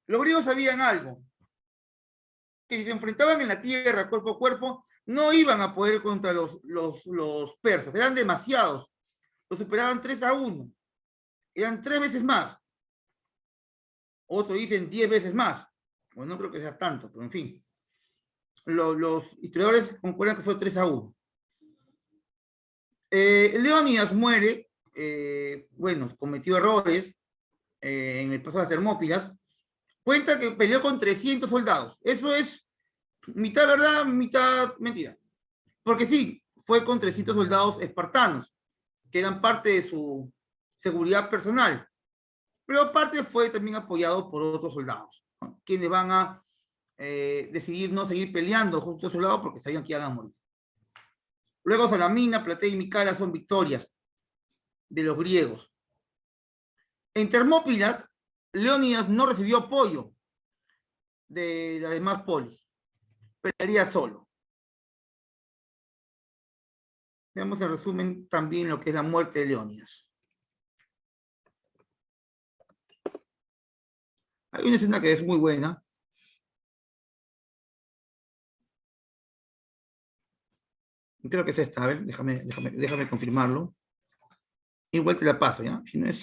Los griegos sabían algo, que si se enfrentaban en la tierra cuerpo a cuerpo, no iban a poder contra los persas, eran demasiados, los superaban 3-1, eran 3 veces más, otros dicen 10 veces más, bueno, no creo que sea tanto, pero en fin. Los historiadores concuerdan que fue 3-1. Leónidas muere, bueno, cometió errores en el paso de las Termópilas. Cuenta que peleó con 300 soldados. Eso es mitad verdad, mitad mentira. Porque sí, fue con 300 soldados espartanos, que eran parte de su seguridad personal. Pero aparte fue también apoyado por otros soldados, ¿no? Quienes van a decidir no seguir peleando justo a su lado porque sabían que iban a morir. Luego Salamina, Platea y Micala son victorias de los griegos. En Termópilas, Leónidas no recibió apoyo de las demás polis. Pelearía solo. Veamos en resumen también lo que es la muerte de Leónidas. Hay una escena que es muy buena. Creo que es esta, a ver, déjame confirmarlo. Igual te la paso, ¿ya? Si no es,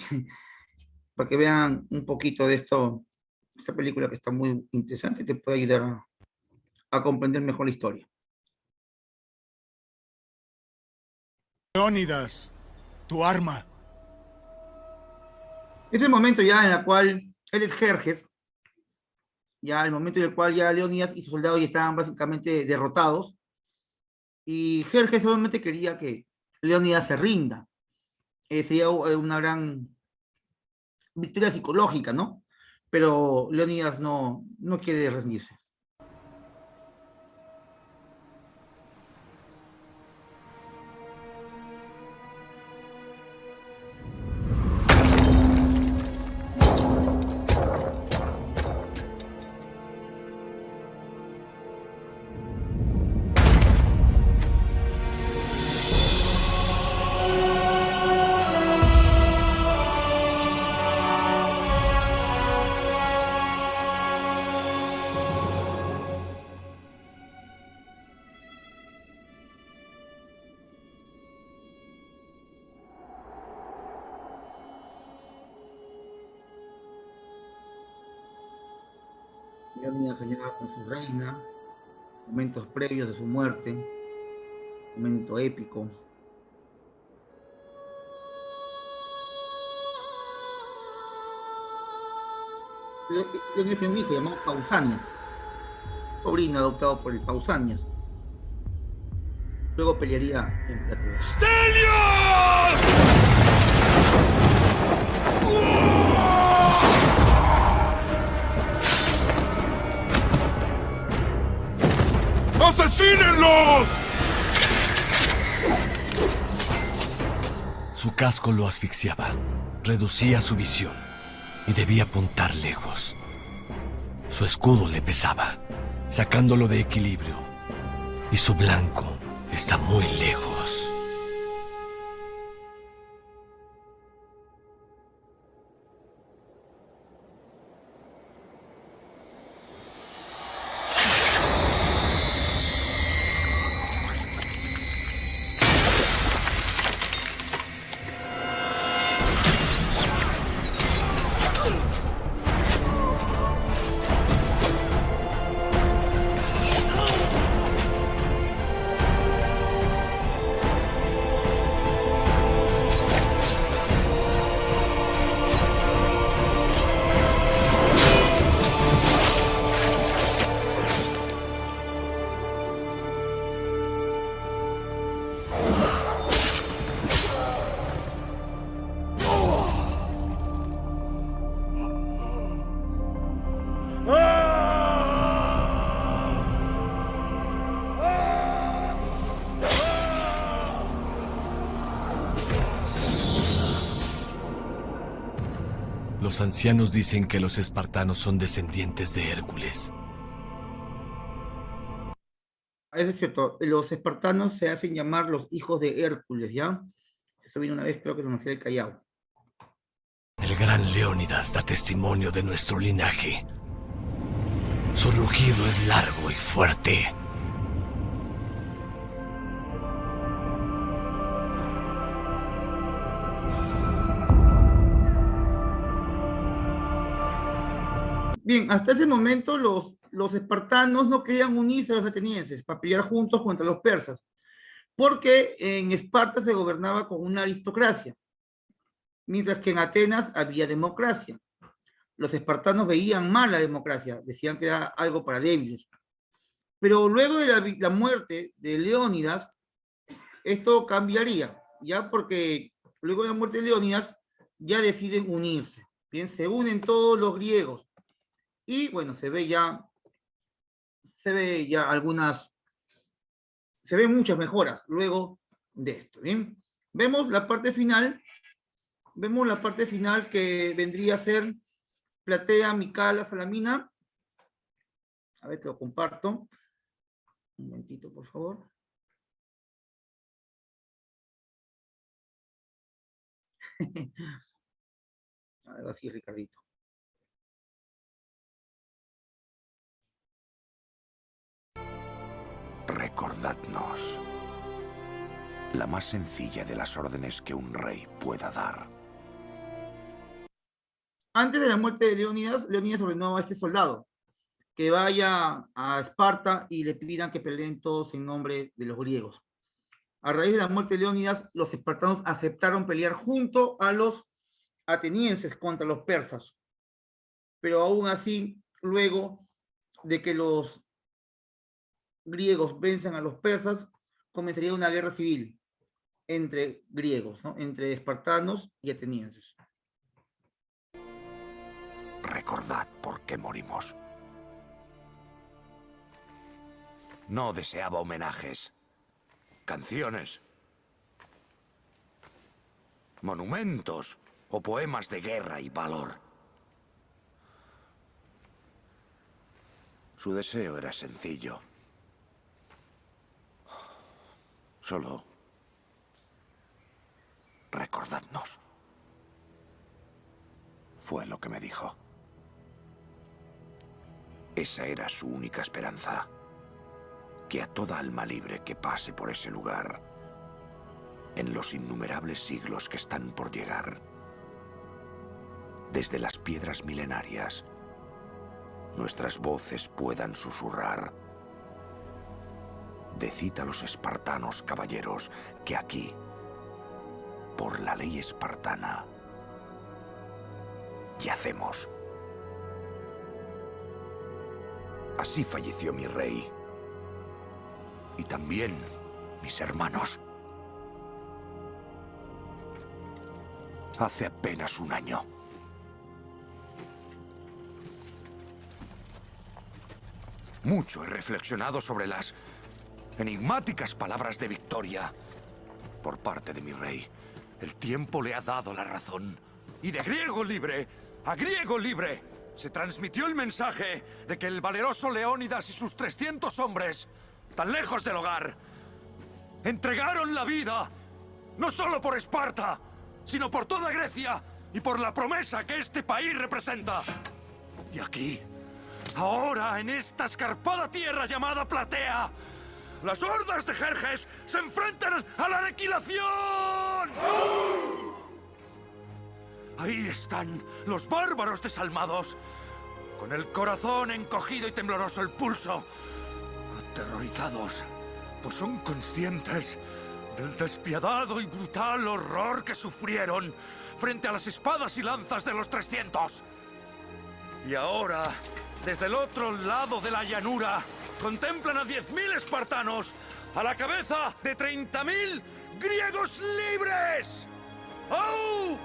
para que vean un poquito de esto, esta película que está muy interesante, te puede ayudar a comprender mejor la historia. Leónidas, tu arma. Es el momento ya en el cual él es Jerjes, ya el momento en el cual ya Leónidas y sus soldados ya estaban básicamente derrotados, y Jerjes solamente quería que Leónidas se rinda. Sería una gran victoria psicológica, ¿no? Pero Leónidas no quiere rendirse. Leónidas soñaba con su reina, momentos previos de su muerte, momento épico. Leónidas tiene un hijo llamado Pausanias, sobrino adoptado por el Pausanias. Luego pelearía en Platea. ¡Stelios! ¡Asesínenlos! Su casco lo asfixiaba, reducía su visión y debía apuntar lejos. Su escudo le pesaba, sacándolo de equilibrio, y su blanco está muy lejos. Los ancianos dicen que los espartanos son descendientes de Hércules. Eso es cierto, los espartanos se hacen llamar los hijos de Hércules, ¿ya? Eso vino una vez, creo que lo nació el Callao. El gran Leónidas da testimonio de nuestro linaje. Su rugido es largo y fuerte. Bien, hasta ese momento los espartanos no querían unirse a los atenienses para pelear juntos contra los persas, porque en Esparta se gobernaba con una aristocracia, mientras que en Atenas había democracia. Los espartanos veían mal la democracia, decían que era algo para débiles. Pero luego de la muerte de Leónidas, esto cambiaría, ya porque luego de la muerte de Leónidas ya deciden unirse. Bien, se unen todos los griegos. Y bueno, se ve ya se ven muchas mejoras luego de esto, ¿bien? Vemos la parte final que vendría a ser Platea, Micala, Salamina. A ver, te lo comparto. Un momentito, por favor. Algo así, Ricardito. Recordadnos. La más sencilla de las órdenes que un rey pueda dar. Antes de la muerte de Leónidas, Leónidas ordenó a este soldado que vaya a Esparta y le pidan que peleen todos en nombre de los griegos. A raíz de la muerte de Leónidas, los espartanos aceptaron pelear junto a los atenienses contra los persas. Pero aún así, luego de que los griegos venzan a los persas, comenzaría una guerra civil entre griegos, ¿no? Entre espartanos y atenienses. Recordad por qué morimos. No deseaba homenajes, canciones, monumentos o poemas de guerra y valor. Su deseo era sencillo. Solo recordadnos. Fue lo que me dijo. Esa era su única esperanza. Que a toda alma libre que pase por ese lugar, en los innumerables siglos que están por llegar, desde las piedras milenarias, nuestras voces puedan susurrar. Decid a los espartanos, caballeros, que aquí, por la ley espartana, yacemos. Así falleció mi rey. Y también mis hermanos. Hace apenas un año. Mucho he reflexionado sobre las enigmáticas palabras de victoria por parte de mi rey. El tiempo le ha dado la razón. Y de griego libre a griego libre se transmitió el mensaje de que el valeroso Leónidas y sus 300 hombres, tan lejos del hogar, entregaron la vida, no solo por Esparta, sino por toda Grecia y por la promesa que este país representa. Y aquí, ahora, en esta escarpada tierra llamada Platea, las hordas de Jerjes se enfrentan a la aniquilación. Ahí están los bárbaros desalmados, con el corazón encogido y tembloroso el pulso, aterrorizados, pues son conscientes del despiadado y brutal horror que sufrieron frente a las espadas y lanzas de los 300. Y ahora, desde el otro lado de la llanura, contemplan a 10.000 espartanos a la cabeza de 30.000 griegos libres. ¡Au!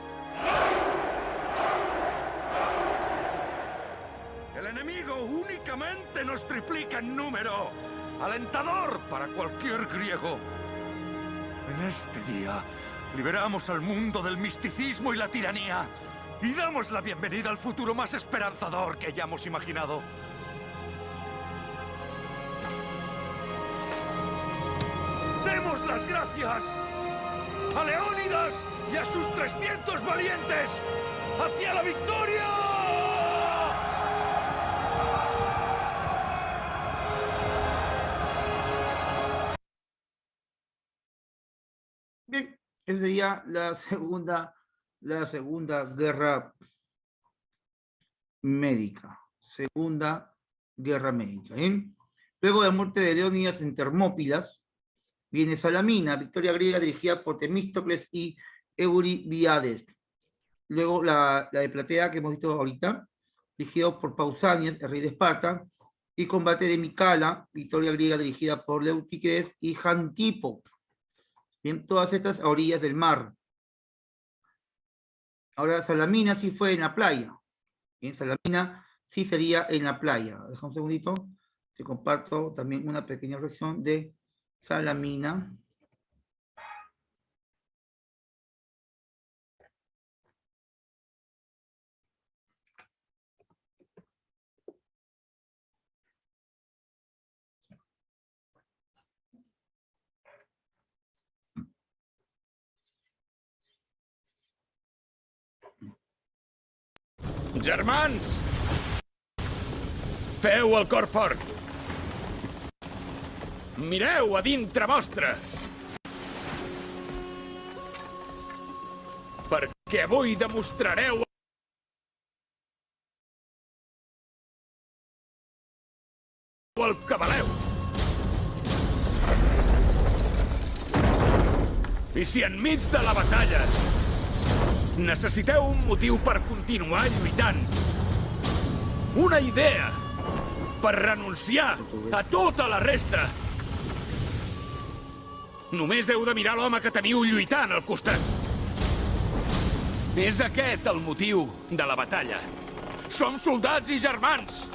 El enemigo únicamente nos triplica en número, alentador para cualquier griego. En este día, liberamos al mundo del misticismo y la tiranía y damos la bienvenida al futuro más esperanzador que hayamos imaginado. ¡Demos las gracias a Leónidas y a sus 300 valientes hacia la victoria! Bien, esa sería la segunda guerra médica. Segunda guerra médica. Luego de la muerte de Leónidas en Termópilas, viene Salamina, victoria griega dirigida por Temístocles y Euríbiades. Luego la de Platea, que hemos visto ahorita, dirigido por Pausanias, el rey de Esparta, y combate de Micala, victoria griega dirigida por Leutíquedes y Jantipo. Bien, todas estas a orillas del mar. Ahora Salamina sí fue en la playa. Bien, Salamina sí sería en la playa. Deja un segundito. Te comparto también una pequeña versión de Salamina. Germans! Feu el cor fort! Mireu a dintre vostre! Perquè avui demostrareu el que valeu! I si enmig de la batalla necessiteu un motiu per continuar lluitant, una idea per renunciar a tota la resta, només heu de mirar l'home que teniu lluitant al costat. És aquest el motiu de la batalla. Som soldats i germans.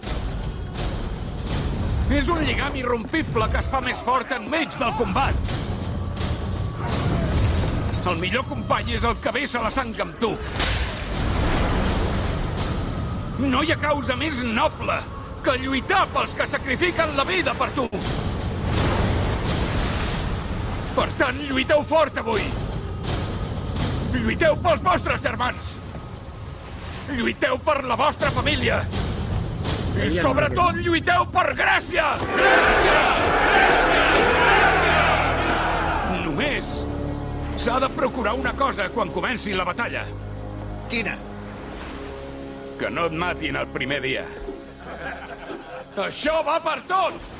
És un lligam irrompible que es fa més fort enmig del combat. El millor company és el que vessa la sang amb tu. No hi ha causa més noble que lluitar pels que sacrifiquen la vida per tu. Per tant, lluiteu fort avui. Lluiteu pels vostres germans. Lluiteu per la vostra família. I sobretot lluiteu per Grècia! Grècia! Només s'ha de procurar una cosa quan comenci la batalla. Quina? Que no et matin el primer dia. Això va per tots!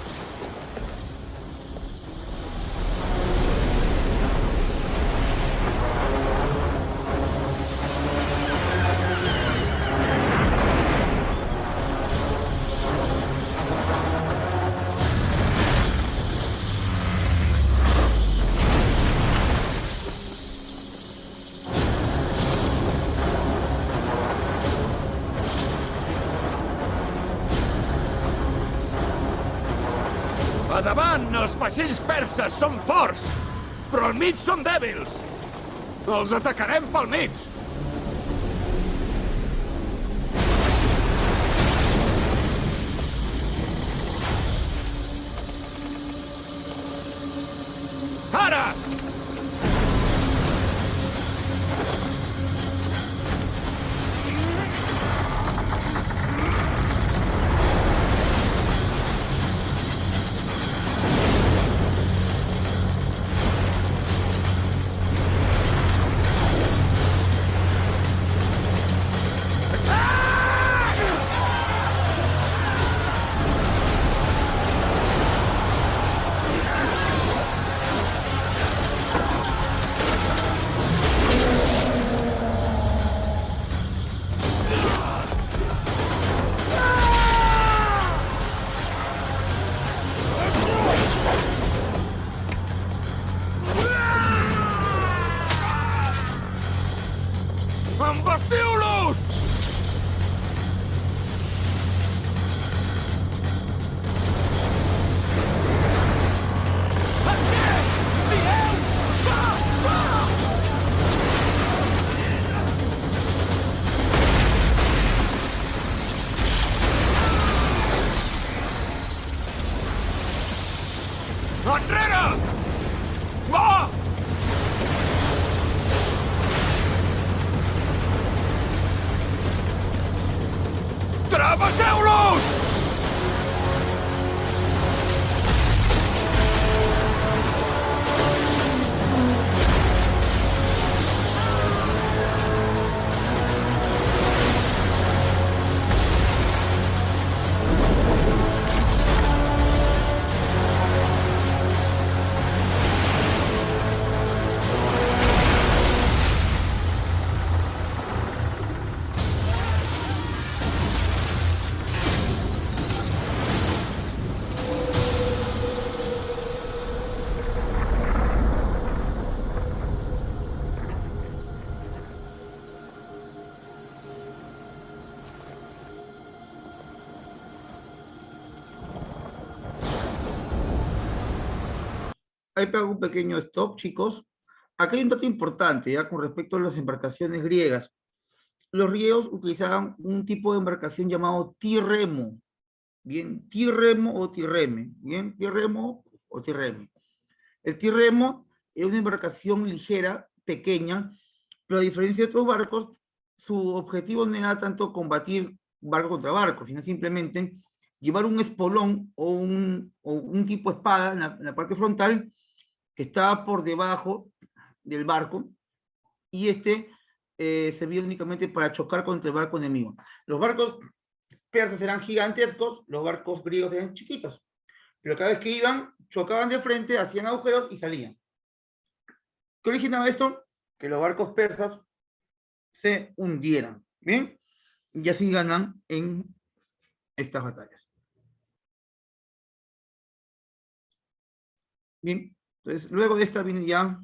A davant, els vaixells perses són forts, però al mig són dèbils. Els atacarem pel mig. Ara! Embastiu-los! Enrere! Va! Travesseu-los! Ahí pego un pequeño stop, chicos. Aquí hay un dato importante, ya con respecto a las embarcaciones griegas. Los griegos utilizaban un tipo de embarcación llamado tirremo. Bien, tirremo o tirreme. Bien, tirremo o tirreme. El tirremo es una embarcación ligera, pequeña, pero a diferencia de otros barcos, su objetivo no era tanto combatir barco contra barco, sino simplemente llevar un espolón o un tipo de espada en la parte frontal que estaba por debajo del barco, y servía únicamente para chocar contra el barco enemigo. Los barcos persas eran gigantescos, los barcos griegos eran chiquitos, pero cada vez que iban, chocaban de frente, hacían agujeros y salían. ¿Qué originaba esto? Que los barcos persas se hundieran, ¿bien? Y así ganan en estas batallas. Bien, entonces luego de esta viene ya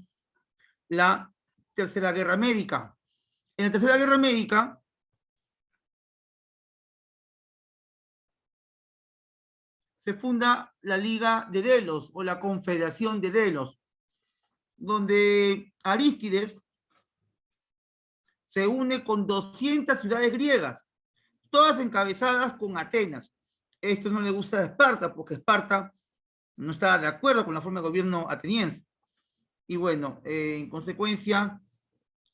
la Tercera Guerra Médica. En la Tercera Guerra Médica, se funda la Liga de Delos, o la Confederación de Delos, donde Arístides se une con 200 ciudades griegas, todas encabezadas con Atenas. Esto no le gusta a Esparta, porque Esparta no estaba de acuerdo con la forma de gobierno ateniense. Y bueno, en consecuencia,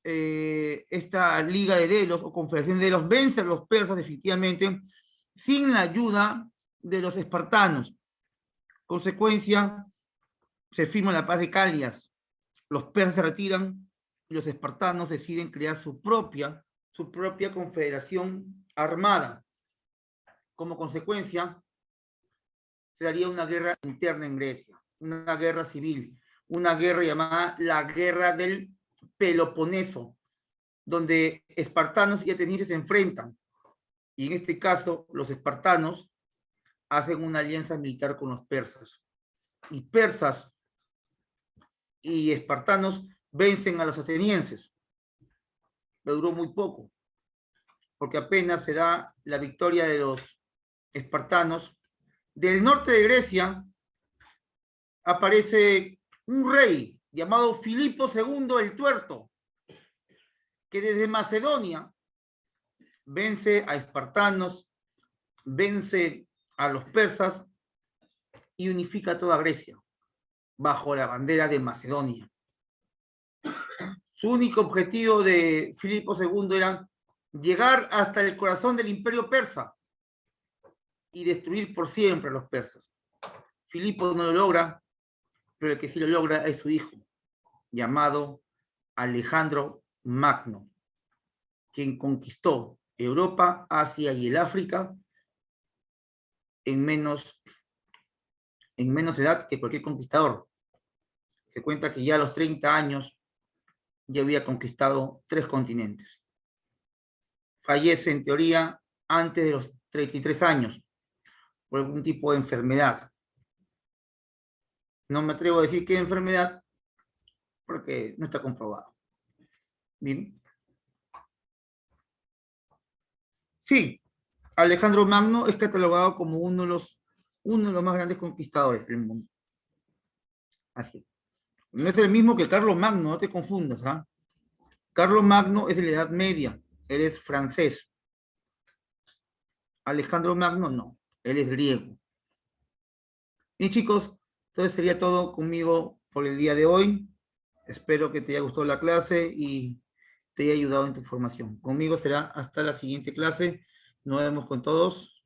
esta Liga de Delos, o Confederación de Delos, vence a los persas definitivamente, sin la ayuda de los espartanos. Consecuencia, se firma la paz de Calias, los persas se retiran y los espartanos deciden crear su propia confederación armada. Como consecuencia, se daría una guerra interna en Grecia, una guerra civil, una guerra llamada la Guerra del Peloponeso, donde espartanos y atenienses se enfrentan, y en este caso los espartanos hacen una alianza militar con los persas, y persas y espartanos vencen a los atenienses, pero duró muy poco, porque apenas se da la victoria de los espartanos. Del norte de Grecia aparece un rey llamado Filipo II el Tuerto, que desde Macedonia vence a espartanos, vence a los persas y unifica toda Grecia bajo la bandera de Macedonia. Su único objetivo de Filipo II era llegar hasta el corazón del imperio persa y destruir por siempre a los persas. Filipo no lo logra, pero el que sí lo logra es su hijo, llamado Alejandro Magno, quien conquistó Europa, Asia y el África en menos edad que cualquier conquistador. Se cuenta que ya a los 30 años ya había conquistado 3 continentes. Fallece en teoría antes de los 33 años por algún tipo de enfermedad. No me atrevo a decir qué enfermedad porque no está comprobado. Bien. Sí, Alejandro Magno es catalogado como uno de los más grandes conquistadores del mundo. Así. No es el mismo que Carlos Magno, no te confundas, ¿ah? Carlos Magno es de la Edad Media, él es francés. Alejandro Magno no, él es griego. Y chicos, entonces sería todo conmigo por el día de hoy. Espero que te haya gustado la clase y te haya ayudado en tu formación. Conmigo será hasta la siguiente clase. Nos vemos con todos.